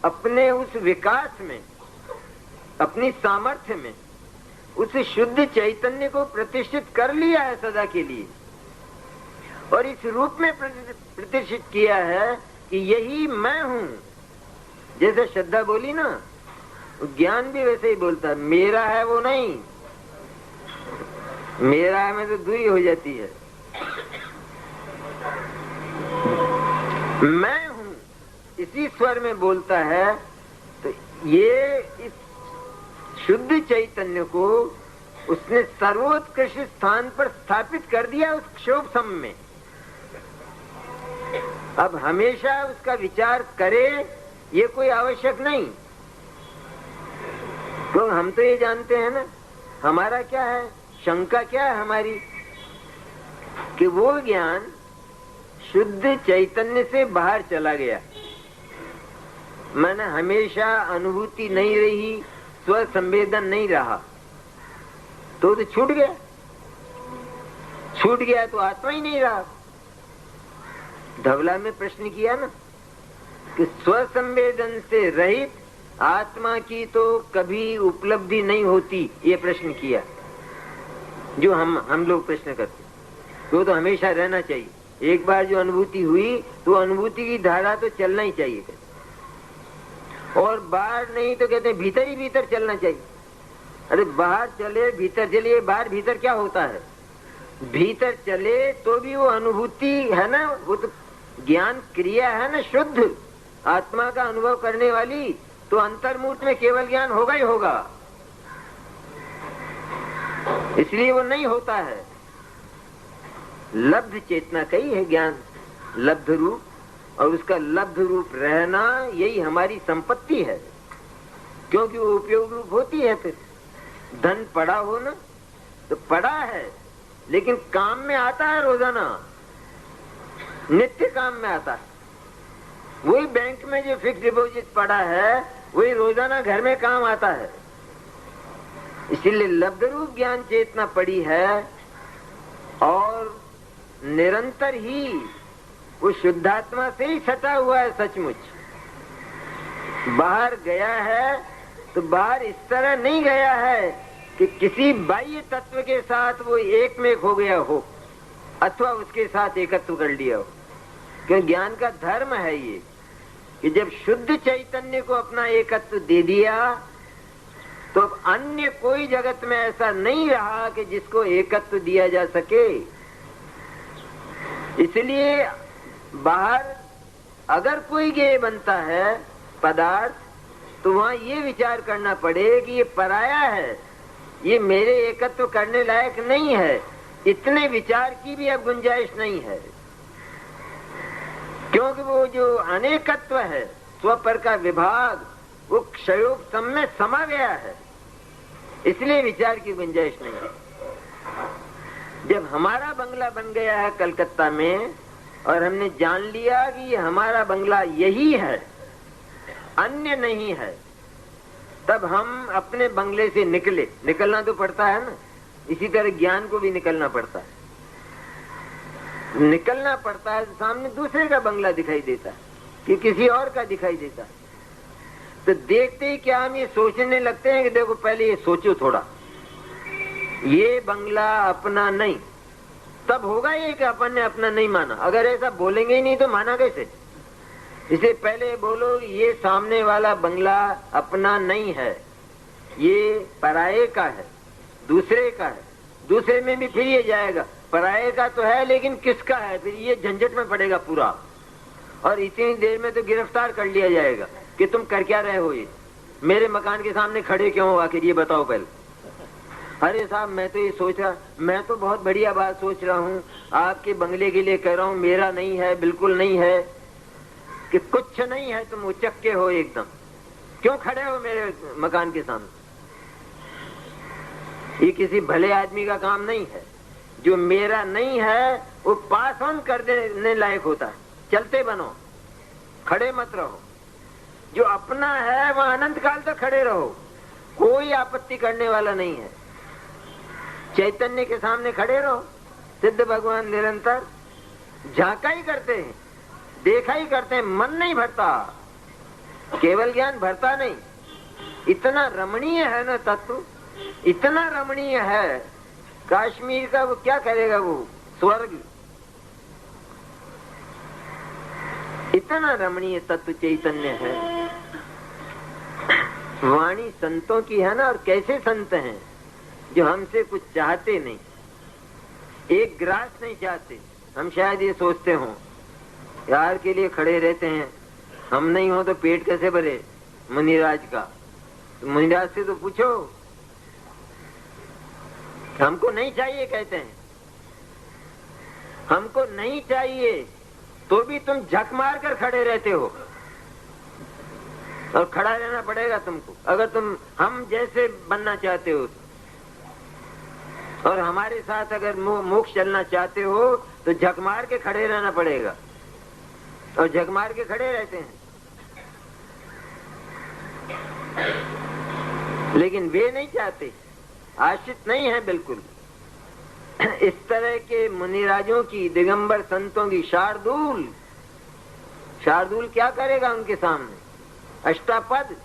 अपने उस विकास में, अपनी सामर्थ्य में उस शुद्ध चैतन्य को प्रतिष्ठित कर लिया है सदा के लिए, और इस रूप में प्रतिष्ठित किया है कि यही मैं हूं। जैसे श्रद्धा बोली ना, ज्ञान भी वैसे ही बोलता है, मेरा है वो नहीं, मेरा है में तो दूरी हो जाती है। मैं हूं इसी स्वर में बोलता है। तो ये इस शुद्ध चैतन्य को उसने सर्वोत्कृष्ट स्थान पर स्थापित कर दिया उस क्षोभ सम में। अब हमेशा उसका विचार करे ये कोई आवश्यक नहीं, तो हम तो ये जानते हैं ना, हमारा क्या है, शंका क्या है हमारी, कि वो ज्ञान शुद्ध चैतन्य से बाहर चला गया। मैंने हमेशा अनुभूति नहीं रही, स्व संवेदन नहीं रहा, तो छूट गया। छूट गया तो आत्मा ही नहीं रहा। धवला में प्रश्न किया ना कि स्व संवेदन से रहित आत्मा की तो कभी उपलब्धि नहीं होती, ये प्रश्न किया जो हम लोग प्रश्न करते। तो हमेशा रहना चाहिए। एक बार जो अनुभूति हुई तो अनुभूति की धारा तो चलना ही चाहिए, और बाहर नहीं तो कहते भीतर ही भीतर चलना चाहिए। अरे बाहर चले भीतर चलिए, बाहर भीतर क्या होता है? भीतर चले तो भी वो अनुभूति है ना, वो तो ज्ञान क्रिया है ना, शुद्ध आत्मा का अनुभव करने वाली। तो अंतर्मूर्त में केवल ज्ञान होगा ही होगा, इसलिए वो नहीं होता है। लब्ध चेतना कही है ज्ञान, लब्ध रूप, और उसका लब्ध रूप रहना यही हमारी संपत्ति है, क्योंकि वो उपयोग रूप होती है। फिर धन पड़ा हो ना तो पड़ा है, लेकिन काम में आता है, रोजाना नित्य काम में आता है। वही बैंक में जो फिक्स डिपॉजिट पड़ा है वही रोजाना घर में काम आता है। इसीलिए लब्ध रूप ज्ञान चेतना पड़ी है, और निरंतर ही वो शुद्धात्मा से ही सटा हुआ है सचमुच। बाहर गया है तो बाहर इस तरह नहीं गया है कि किसी बाह्य तत्व के साथ वो एक में हो गया हो अथवा उसके साथ एकत्व कर लिया हो। क्योंकि ज्ञान का धर्म है ये कि जब शुद्ध चैतन्य को अपना एकत्व दे दिया तो अन्य कोई जगत में ऐसा नहीं रहा कि जिसको एकत्व दिया जा सके। इसलिए बाहर अगर कोई ज्ञेय बनता है पदार्थ, तो वहां ये विचार करना पड़े कि ये पराया है, ये मेरे एकत्व करने लायक नहीं है। इतने विचार की भी अब गुंजाइश नहीं है, क्योंकि वो जो अनेकत्व है, स्वपर का विभाग, वो क्षयोग सम में समा गया है, इसलिए विचार की गुंजाइश नहीं है। जब हमारा बंगला बन गया है कलकत्ता में, और हमने जान लिया कि ये हमारा बंगला यही है, अन्य नहीं है, तब हम अपने बंगले से निकलना तो पड़ता है ना। इसी तरह ज्ञान को भी निकलना पड़ता है। निकलना पड़ता है तो सामने दूसरे का बंगला दिखाई देता है कि किसी और का दिखाई देता है। तो देखते ही क्या हम ये सोचने लगते हैं कि देखो पहले ये सोचो थोड़ा, ये बंगला अपना नहीं, तब होगा ये कि अपन ने अपना नहीं माना। अगर ऐसा बोलेंगे ही नहीं तो माना कैसे? इसे पहले बोलो ये सामने वाला बंगला अपना नहीं है, ये पराये का है, दूसरे का है। दूसरे में भी फिर ये जाएगा, पराये का तो है लेकिन किसका है, फिर ये झंझट में पड़ेगा पूरा। और इतनी देर में तो गिरफ्तार कर लिया जाएगा कि तुम कर क्या रहे हो, ये मेरे मकान के सामने खड़े क्यों हो, आखिर ये बताओ पहले। अरे साहब मैं तो ये सोच रहा, मैं तो बहुत बढ़िया बात सोच रहा हूँ, आपके बंगले के लिए कह रहा हूँ, मेरा नहीं है, बिल्कुल नहीं है, कि कुछ नहीं है, तुम उचक्के हो एकदम, क्यों खड़े हो मेरे मकान के सामने? ये किसी भले आदमी का काम नहीं है। जो मेरा नहीं है वो पास ऑन कर देने लायक होता है। चलते बनो, खड़े मत रहो। जो अपना है वह अनंत काल तक खड़े रहो, कोई आपत्ति करने वाला नहीं है। चैतन्य के सामने खड़े रहो। सिद्ध भगवान निरंतर झांका ही करते हैं, देखा ही करते हैं, मन नहीं भरता, केवल ज्ञान भरता नहीं। इतना रमणीय है ना तत्व, इतना रमणीय है, कश्मीर का वो क्या करेगा, वो स्वर्ग। इतना रमणीय तत्व चैतन्य है। वाणी संतों की है ना, और कैसे संत हैं जो हमसे कुछ चाहते नहीं, एक ग्रास नहीं चाहते। हम शायद ये सोचते हो यार के लिए खड़े रहते हैं, हम नहीं हो तो पेट कैसे भरे मुनिराज का। तो मुनिराज से तो पूछो, हमको नहीं चाहिए कहते हैं, हमको नहीं चाहिए तो भी तुम झक मार कर खड़े रहते हो, और खड़ा रहना पड़ेगा तुमको अगर तुम हम जैसे बनना चाहते हो। और हमारे साथ अगर मोक्ष चलना चाहते हो तो झक मार के खड़े रहना पड़ेगा, और झक मार के खड़े रहते हैं। लेकिन वे नहीं चाहते, आश्रित नहीं है बिल्कुल। इस तरह के मुनिराजों की, दिगंबर संतों की शार्दूल, शार्दूल क्या करेगा उनके सामने? अष्टापद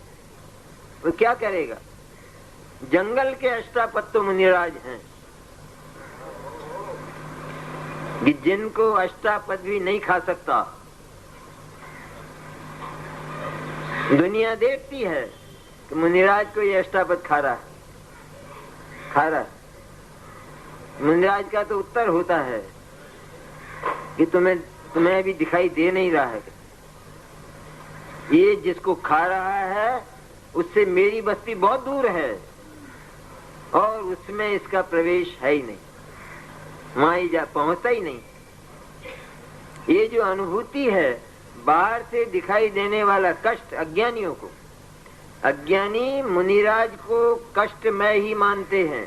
वो क्या करेगा? जंगल के अष्टापद तो मुनिराज हैं कि जिनको अष्टापद भी नहीं खा सकता। दुनिया देखती है कि मुनिराज को ये अष्टापद खा रहा है। मुनिराज का तो उत्तर होता है कि तुम्हें अभी दिखाई दे नहीं रहा है, ये जिसको खा रहा है उससे मेरी बस्ती बहुत दूर है, और उसमें इसका प्रवेश है ही नहीं, वहां ही पहुंचता ही नहीं। ये जो अनुभूति है, बाहर से दिखाई देने वाला कष्ट अज्ञानियों को, अज्ञानी मुनिराज को कष्टमय ही मानते हैं।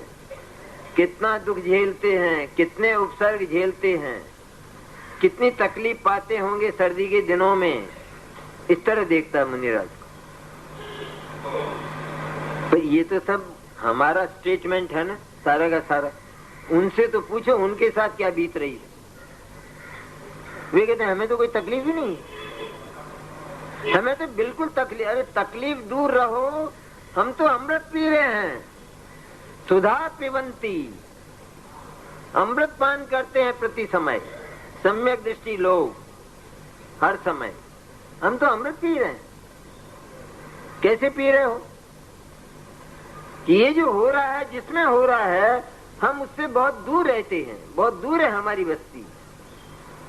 कितना दुख झेलते हैं, कितने उपसर्ग झेलते हैं, कितनी तकलीफ पाते होंगे सर्दी के दिनों में, इस तरह देखता है मुनिराज को। पर ये तो सब हमारा स्टेटमेंट है ना, सारा का सारा। उनसे तो पूछो उनके साथ क्या बीत रही है। वे कहते हैं हमें तो कोई तकलीफ ही नहीं, हमें तो बिल्कुल तकलीफ। अरे तकलीफ दूर रहो, हम तो अमृत पी रहे हैं, सुधा पिबंती, अमृत पान करते हैं प्रति समय, सम्यक दृष्टि लोग हर समय। हम तो अमृत पी रहे हैं। कैसे पी रहे हो? कि ये जो हो रहा है, जिसमें हो रहा है, हम उससे बहुत दूर रहते हैं, बहुत दूर है हमारी बस्ती,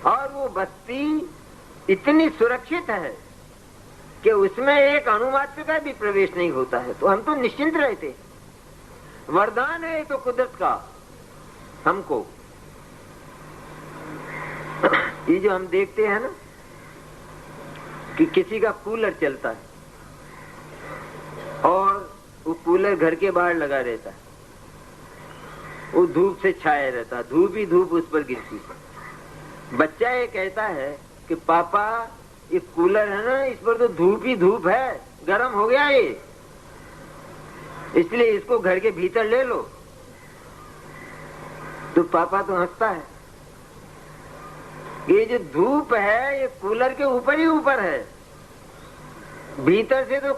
और वो बस्ती इतनी सुरक्षित है कि उसमें एक अणुमात्र का भी प्रवेश नहीं होता है, तो हम तो निश्चिंत रहते। वरदान है तो कुदरत का हमको। ये जो हम देखते हैं ना कि किसी का कूलर चलता है और वो कूलर घर के बाहर लगा रहता है, वो धूप से छाया रहता है, धूप ही धूप उस पर गिरती है। बच्चा ये कहता है कि पापा ये कूलर है ना, इस पर तो धूप ही धूप है, गर्म हो गया ये, इसलिए इसको घर के भीतर ले लो। तो पापा तो हंसता है, ये जो धूप है ये कूलर के ऊपर ही ऊपर है, भीतर से तो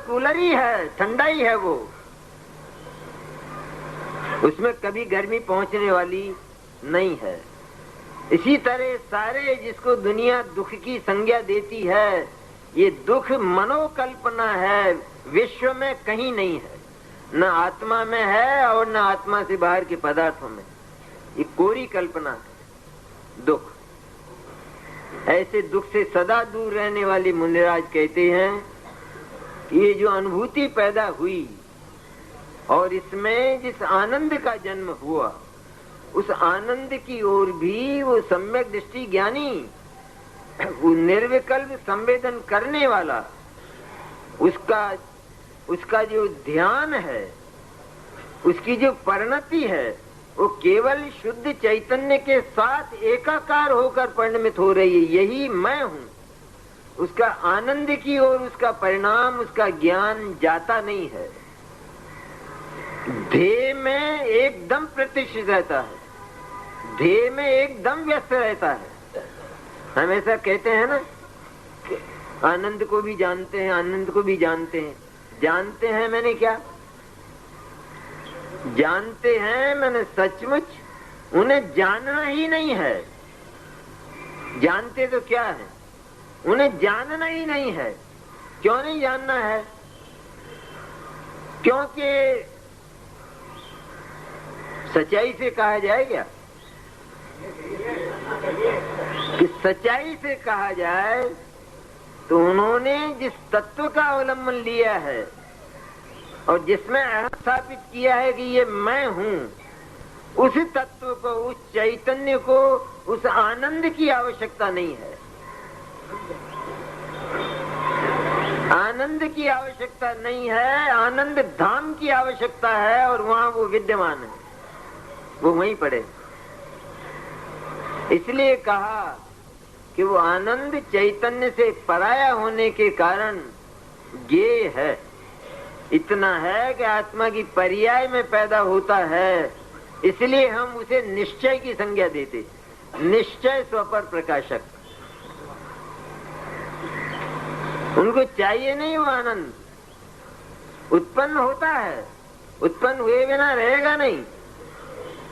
कूलर ही है, ठंडा ही है वो, उसमें कभी गर्मी पहुंचने वाली नहीं है। इसी तरह सारे जिसको दुनिया दुख की संज्ञा देती है, ये दुख मनोकल्पना है, विश्व में कहीं नहीं है, न आत्मा में है और न आत्मा से बाहर के पदार्थों में। ये कोरी कल्पना है दुख। ऐसे दुख से सदा दूर रहने वाले मुनिराज कहते हैं कि ये जो अनुभूति पैदा हुई और इसमें जिस आनंद का जन्म हुआ, उस आनंद की ओर भी वो सम्यक दृष्टि ज्ञानी, वो निर्विकल्प संवेदन करने वाला, उसका जो ध्यान है, उसकी जो परिणति है, वो केवल शुद्ध चैतन्य के साथ एकाकार होकर परिणमित हो रही है, यही मैं हूँ। उसका आनंद की ओर उसका परिणाम, उसका ज्ञान जाता नहीं है। ध्येय में एकदम प्रतिष्ठित रहता है, ध्येय में एकदम व्यस्त रहता है। हम ऐसा कहते हैं ना, आनंद को भी जानते हैं, आनंद को भी जानते हैं। जानते हैं मैंने क्या? जानते हैं मैंने सचमुच उन्हें जानना ही नहीं है। जानते तो क्या है, उन्हें जानना ही नहीं है। क्यों नहीं जानना है? क्योंकि सच्चाई से कहा जाए क्या कि सच्चाई से कहा जाए तो उन्होंने जिस तत्व का अवलंबन लिया है और जिसमें स्थापित किया है कि ये मैं हूँ, उस तत्व को, उस चैतन्य को, उस आनंद की आवश्यकता नहीं है। आनंद की आवश्यकता नहीं है, आनंद धाम की आवश्यकता है, और वहां वो विद्यमान है, वो वहीं पड़े। इसलिए कहा कि वो आनंद चैतन्य से पराया होने के कारण ज्ञेय है। इतना है कि आत्मा की पर्याय में पैदा होता है, इसलिए हम उसे निश्चय की संज्ञा देते। निश्चय स्वपर प्रकाशक, उनको चाहिए नहीं वो आनंद। उत्पन्न होता है, उत्पन्न हुए बिना रहेगा नहीं।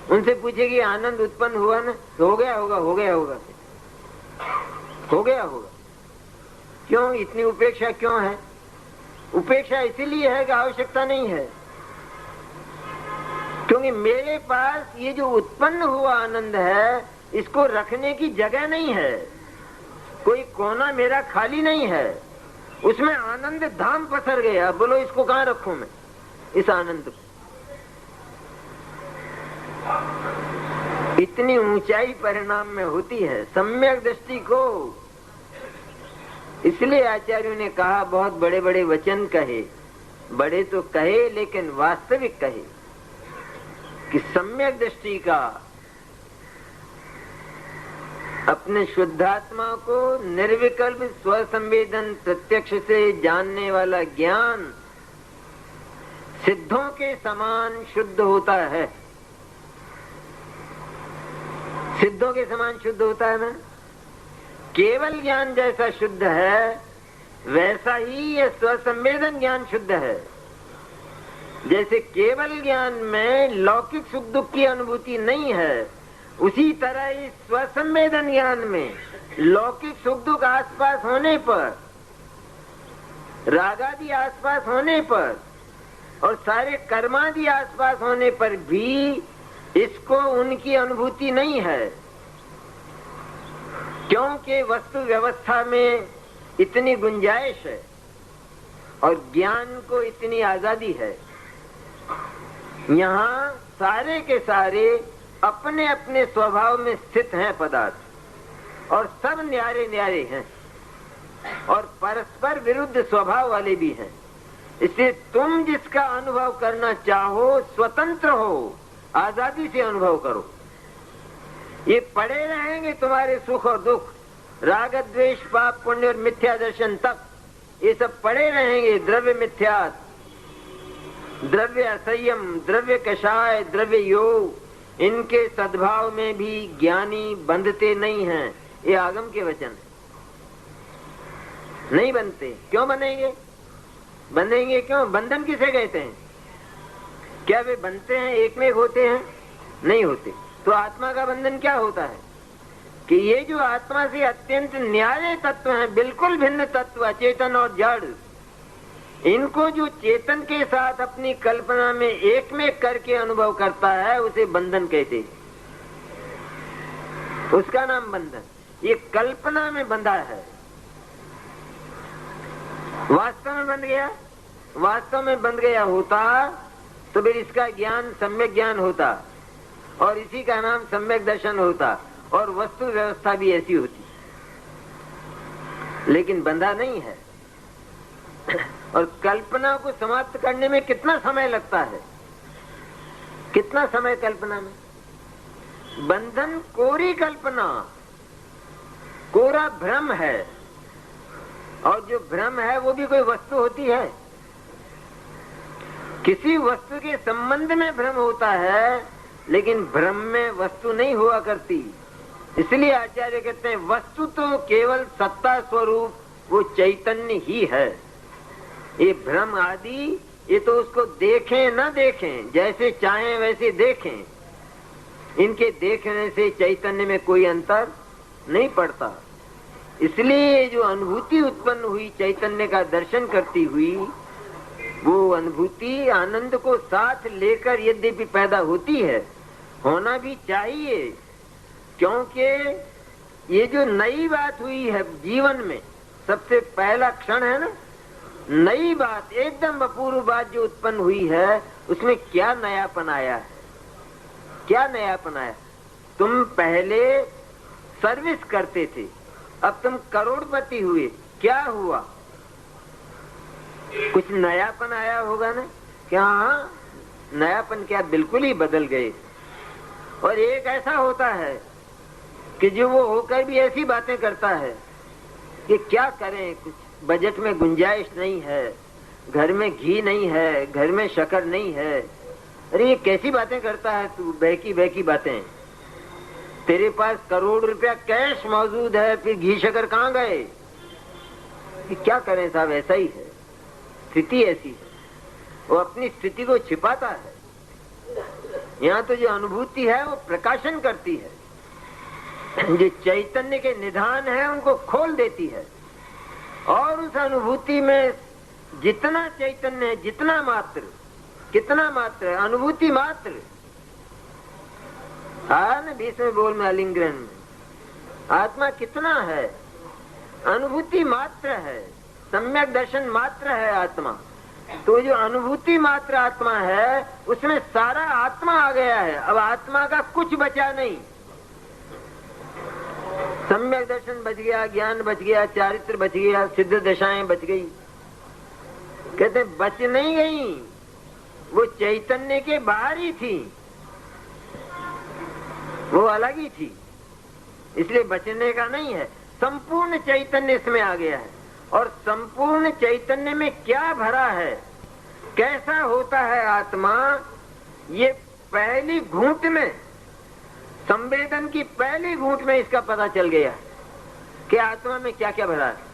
उनसे पूछेगी आनंद उत्पन्न हुआ ना? हो गया होगा, हो गया होगा, हो गया होगा। क्यों इतनी उपेक्षा क्यों है? उपेक्षा इसीलिए है कि आवश्यकता नहीं है, क्योंकि मेरे पास ये जो उत्पन्न हुआ आनंद है, इसको रखने की जगह नहीं है। कोई कोना मेरा खाली नहीं है, उसमें आनंद धाम पसर गया। बोलो इसको कहाँ रखूं मैं, इस आनंद को? इतनी ऊंचाई परिणाम में होती है सम्यक दृष्टि को। इसलिए आचार्यों ने कहा, बहुत बड़े बड़े वचन कहे, बड़े तो कहे लेकिन वास्तविक कहे, कि सम्यक दृष्टि का, अपने शुद्धात्मा को निर्विकल्प स्वसंवेदन प्रत्यक्ष से जानने वाला ज्ञान सिद्धों के समान शुद्ध होता है। सिद्धों के समान शुद्ध होता है ना? केवल ज्ञान जैसा शुद्ध है, वैसा ही ये स्वसंवेदन ज्ञान शुद्ध है। जैसे केवल ज्ञान में लौकिक सुख दुख की अनुभूति नहीं है, उसी तरह इस स्वसंवेदन ज्ञान में लौकिक सुख दुख आसपास होने पर, रागादि आसपास होने पर और सारे कर्मादि आसपास होने पर भी इसको उनकी अनुभूति नहीं है, क्योंकि वस्तु व्यवस्था में इतनी गुंजाइश है और ज्ञान को इतनी आजादी है। यहाँ सारे के सारे अपने अपने स्वभाव में स्थित हैं पदार्थ, और सब न्यारे न्यारे हैं और परस्पर विरुद्ध स्वभाव वाले भी हैं। इसलिए तुम जिसका अनुभव करना चाहो, स्वतंत्र हो, आजादी से अनुभव करो। ये पड़े रहेंगे तुम्हारे सुख और दुख, राग द्वेष पाप पुण्य और मिथ्या दर्शन तक, ये सब पड़े रहेंगे। द्रव्य मिथ्या, द्रव्य असंयम, द्रव्य कषाय, द्रव्य योग, इनके सद्भाव में भी ज्ञानी बंधते नहीं हैं। ये आगम के वचन है, नहीं बनते। क्यों बनेंगे? बंधेंगे क्यों? बंधन किसे कहते हैं? क्या वे बनते हैं, एक में एक होते हैं? नहीं होते। तो आत्मा का बंधन क्या होता है कि ये जो आत्मा से अत्यंत न्यारे तत्व हैं, बिल्कुल भिन्न तत्व, अचेतन और जड़, इनको जो चेतन के साथ अपनी कल्पना में एक में करके अनुभव करता है, उसे बंधन कहते हैं। उसका नाम बंधन। ये कल्पना में बंधा है, वास्तव में बंध गया। वास्तव में बंध गया होता तो फिर इसका ज्ञान सम्यक ज्ञान होता, और इसी का नाम सम्यक दर्शन होता, और वस्तु व्यवस्था भी ऐसी होती। लेकिन बंधा नहीं है। और कल्पना को समाप्त करने में कितना समय लगता है? कितना समय कल्पना में? बंधन कोरी कल्पना, कोरा भ्रम है। और जो भ्रम है वो भी कोई वस्तु होती है? किसी वस्तु के संबंध में भ्रम होता है, लेकिन भ्रम में वस्तु नहीं हुआ करती। इसलिए आचार्य कहते हैं वस्तु तो केवल सत्ता स्वरूप वो चैतन्य ही है। ये भ्रम आदि ये तो उसको देखें न देखें, जैसे चाहें वैसे देखें, इनके देखने से चैतन्य में कोई अंतर नहीं पड़ता। इसलिए जो अनुभूति उत्पन्न हुई चैतन्य का दर्शन करती हुई, वो अनुभूति आनंद को साथ लेकर यद्यपि पैदा होती है, होना भी चाहिए, क्योंकि ये जो नई बात हुई है जीवन में, सबसे पहला क्षण है ना, नई बात, एकदम अपूर्व बात जो उत्पन्न हुई है, उसमें क्या नयापन आया है? क्या नयापन आया? तुम पहले सर्विस करते थे, अब तुम करोड़पति हुए, क्या हुआ? कुछ नयापन आया होगा ना? क्या? हाँ, नयापन क्या, बिल्कुल ही बदल गए। और एक ऐसा होता है कि जो वो होकर भी ऐसी बातें करता है कि क्या करें, कुछ बजट में गुंजाइश नहीं है, घर में घी नहीं है, घर में शक्कर नहीं है। अरे ये कैसी बातें करता है तू, बहकी बहकी बातें। तेरे पास करोड़ रुपया कैश मौजूद है, फिर घी शक्कर कहाँ गए? कि क्या करें साहब, ऐसा ही है, स्थिति ऐसी है। वो अपनी स्थिति को छिपाता है। यहाँ तो जो अनुभूति है वो प्रकाशन करती है, जो चैतन्य के निधान है उनको खोल देती है। और उस अनुभूति में जितना चैतन्य है, जितना मात्र, कितना मात्र है, अनुभूति मात्र। न 20वें बोल में आलिंगन में आत्मा कितना है? अनुभूति मात्र है, सम्यक दर्शन मात्र है आत्मा। तो जो अनुभूति मात्र आत्मा है उसमें सारा आत्मा आ गया है। अब आत्मा का कुछ बचा नहीं। सम्यक दर्शन बच गया, ज्ञान बच गया, चारित्र बच गया, सिद्ध दशाएं बच गई। कहते बच नहीं गई, वो चैतन्य के बाहर ही थी, वो अलग ही थी, इसलिए बचने का नहीं है। संपूर्ण चैतन्य इसमें आ गया है। और संपूर्ण चैतन्य में क्या भरा है, कैसा होता है आत्मा, ये पहली घूंट में, संवेदन की पहली घूंट में इसका पता चल गया कि आत्मा में क्या क्या भरा है।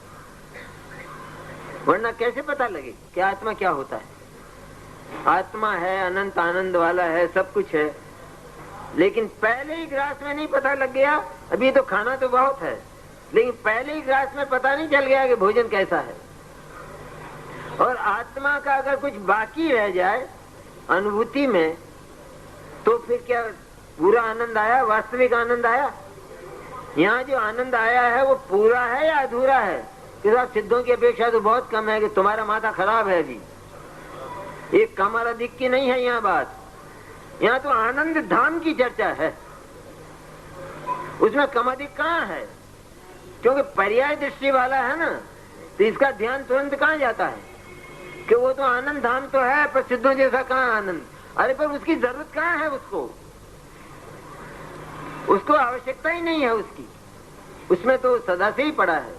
वरना कैसे पता लगे कि आत्मा क्या होता है? आत्मा है, अनंत आनंद वाला है, सब कुछ है, लेकिन पहले ही ग्रास में नहीं पता लग गया। अभी तो खाना तो बहुत है, लेकिन पहले ही ग्रास में पता नहीं चल गया कि भोजन कैसा है। और आत्मा का अगर कुछ बाकी रह जाए अनुभूति में, तो फिर क्या पूरा आनंद आया, वास्तविक आनंद आया? यहाँ जो आनंद आया है वो पूरा है या अधूरा है? कि साहब सिद्धों की अपेक्षा तो बहुत कम है, कि तुम्हारा माथा खराब है अभी। ये कम और अधिक की नहीं है यहाँ बात। यहाँ तो आनंद धाम की चर्चा है, उसमें कम अधिक कहाँ है? क्योंकि पर्याय दृष्टि वाला है ना, तो इसका ध्यान तुरंत कहाँ जाता है कि वो तो आनंद धाम तो है, पर सिद्धों जैसा कहाँ आनंद। अरे पर उसकी जरूरत कहाँ है? उसको आवश्यकता ही नहीं है उसकी, उसमें तो सदा से ही पड़ा है।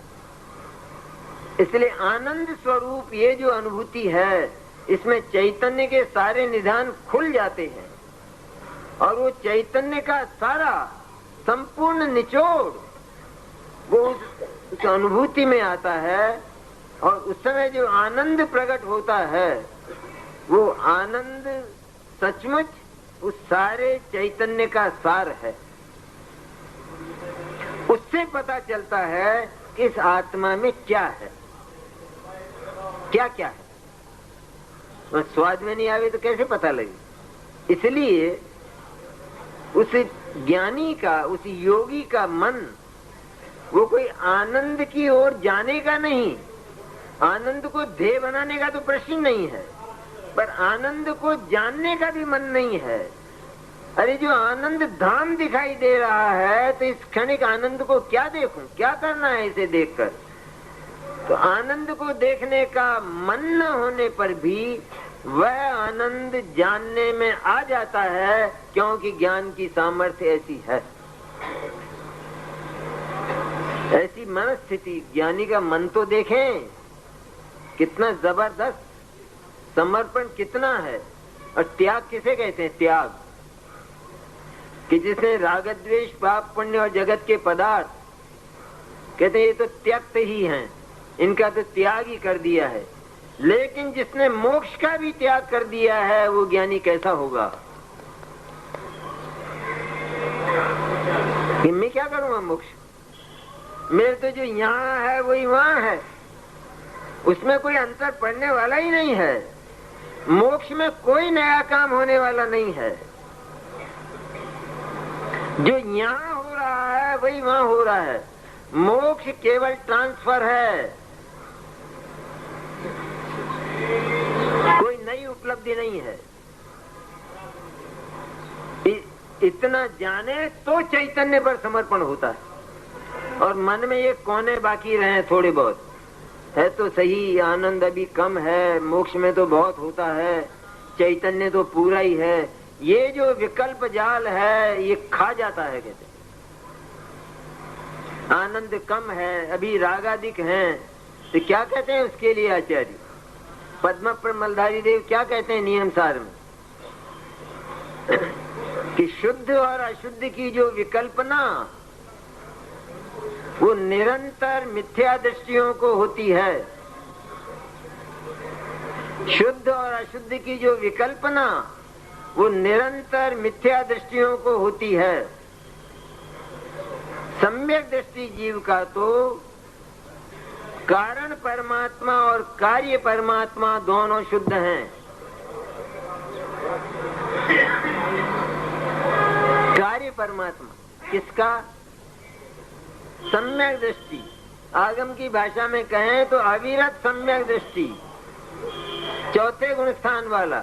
इसलिए आनंद स्वरूप ये जो अनुभूति है, इसमें चैतन्य के सारे निधान खुल जाते हैं। और वो चैतन्य का सारा संपूर्ण निचोड़ वो उस अनुभूति में आता है। और उस समय जो आनंद प्रकट होता है, वो आनंद सचमुच उस सारे चैतन्य का सार है। उससे पता चलता है कि इस आत्मा में क्या है, क्या क्या है। और स्वाद में नहीं आवे तो कैसे पता लगे? इसलिए उस ज्ञानी का, उस योगी का मन वो कोई आनंद की ओर जाने का नहीं, आनंद को ध्येय बनाने का तो प्रश्न नहीं है, पर आनंद को जानने का भी मन नहीं है। अरे जो आनंद धाम दिखाई दे रहा है, तो इस क्षणिक आनंद को क्या देखूं, क्या करना है इसे देखकर? तो आनंद को देखने का मन न होने पर भी वह आनंद जानने में आ जाता है, क्योंकि ज्ञान की सामर्थ्य ऐसी है। ऐसी मन स्थिति, ज्ञानी का मन तो देखें कितना जबरदस्त, समर्पण कितना है। और त्याग किसे कहते हैं? त्याग कि जिसे राग द्वेष पाप पुण्य और जगत के पदार्थ कहते हैं ये तो त्यक्त ही हैं, इनका तो त्याग ही कर दिया है। लेकिन जिसने मोक्ष का भी त्याग कर दिया है वो ज्ञानी कैसा होगा? कि मैं क्या करूंगा मोक्ष, मेरे तो जो यहाँ है वही वहां है, उसमें कोई अंतर पड़ने वाला ही नहीं है। मोक्ष में कोई नया काम होने वाला नहीं है। जो यहाँ हो रहा है वही वहां हो रहा है। मोक्ष केवल ट्रांसफर है, कोई नई उपलब्धि नहीं है। इतना जाने तो चैतन्य पर समर्पण होता है। और मन में ये कोने बाकी रहे थोड़े बहुत, है तो सही, आनंद अभी कम है, मोक्ष में तो बहुत होता है, चैतन्य तो पूरा ही है। ये जो विकल्प जाल है ये खा जाता है। कहते आनंद कम है, अभी रागादिक हैं, तो क्या कहते हैं उसके लिए आचार्य पद्म प्रमलधारी देव क्या कहते हैं नियम सार में कि शुद्ध और अशुद्ध की जो विकल्पना वो निरंतर मिथ्या दृष्टियों को होती है। शुद्ध और अशुद्ध की जो विकल्पना वो निरंतर मिथ्या दृष्टियों को होती है। सम्यक दृष्टि जीव का तो कारण परमात्मा और कार्य परमात्मा दोनों शुद्ध हैं। कार्य परमात्मा किसका? सम्यक दृष्टि। आगम की भाषा में कहें तो अविरत सम्यक दृष्टि, चौथे गुण स्थान वाला,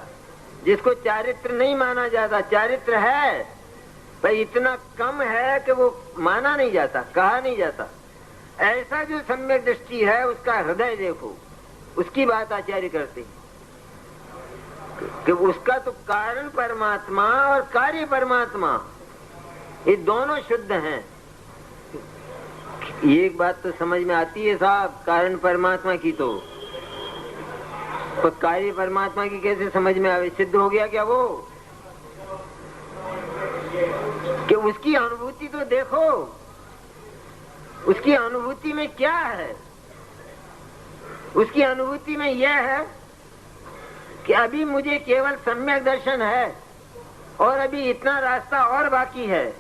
जिसको चारित्र नहीं माना जाता। चारित्र है पर इतना कम है कि वो माना नहीं जाता, कहा नहीं जाता। ऐसा जो सम्यक दृष्टि है उसका हृदय देखो, उसकी बात आचार्य करते हैं कि उसका तो कारण परमात्मा और कार्य परमात्मा ये दोनों शुद्ध हैं। एक बात तो समझ में आती है साहब, कारण परमात्मा की तो, पर कार्य परमात्मा की कैसे समझ में आवे? सिद्ध हो गया क्या वो? कि उसकी अनुभूति तो देखो, उसकी अनुभूति में क्या है? उसकी अनुभूति में यह है कि अभी मुझे केवल सम्यक दर्शन है और अभी इतना रास्ता और बाकी है।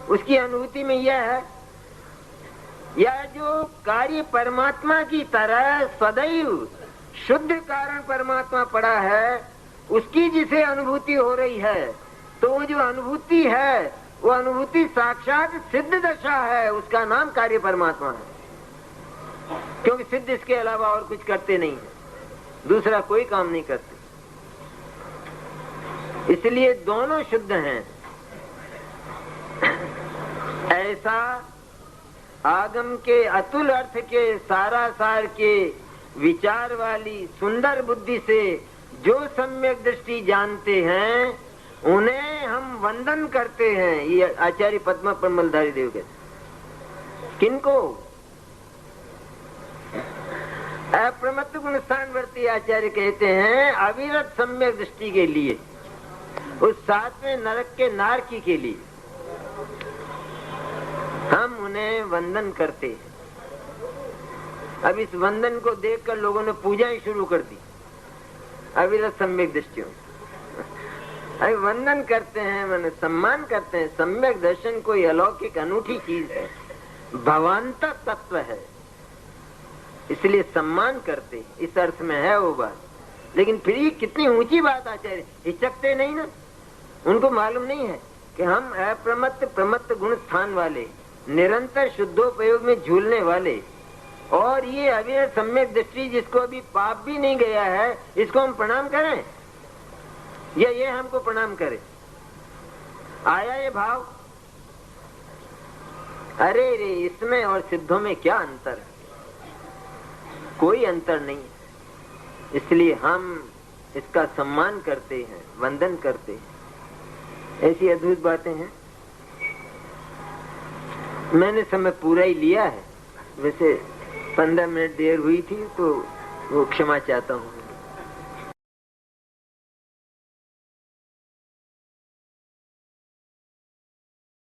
उसकी अनुभूति में यह है, या जो कार्य परमात्मा की तरह सदैव शुद्ध कारण परमात्मा पड़ा है उसकी जिसे अनुभूति हो रही है, तो वो जो अनुभूति है वो अनुभूति साक्षात सिद्ध दशा है, उसका नाम कार्य परमात्मा है। क्योंकि सिद्ध इसके अलावा और कुछ करते नहीं है, दूसरा कोई काम नहीं करते, इसलिए दोनों शुद्ध हैं। ऐसा आगम के अतुल अर्थ के सारा सार के विचार वाली सुंदर बुद्धि से जो सम्यक दृष्टि जानते हैं उन्हें हम वंदन करते हैं। ये आचार्य पद्म प्रमलधारी देव कहते। किनको? अप्रमत्त गुण स्थानवर्ती आचार्य कहते हैं अविरत सम्यक दृष्टि के लिए, उस सातवें नरक के नारकी के लिए हम उन्हें वंदन करते हैं। अब इस वंदन को देखकर लोगों ने पूजा ही शुरू कर दी अविरत सम्यक दृष्टियों। अभी वंदन करते हैं, मैंने सम्मान करते हैं। सम्यक दर्शन कोई अलौकिक अनूठी चीज है, भवांतर तत्व है, इसलिए सम्मान करते, इस अर्थ में है वो बात। लेकिन फिर ये कितनी ऊंची बात आचार्य, हिचकते नहीं ना, उनको मालूम नहीं है कि हम अप्रमत्त प्रमत्त गुण स्थान वाले, निरंतर शुद्धोपयोग में झूलने वाले, और ये अविरत सम्यक दृष्टि जिसको अभी पाप भी नहीं गया है, इसको हम प्रणाम करें या ये हमको प्रणाम करे? आया ये भाव? अरे रे, इसमें और सिद्धों में क्या अंतर है? कोई अंतर नहीं है। इसलिए हम इसका सम्मान करते हैं, वंदन करते हैं। ऐसी अद्भुत बातें हैं। मैंने समय पूरा ही लिया है, वैसे 15 मिनट देर हुई थी तो वो क्षमा चाहता हूँ।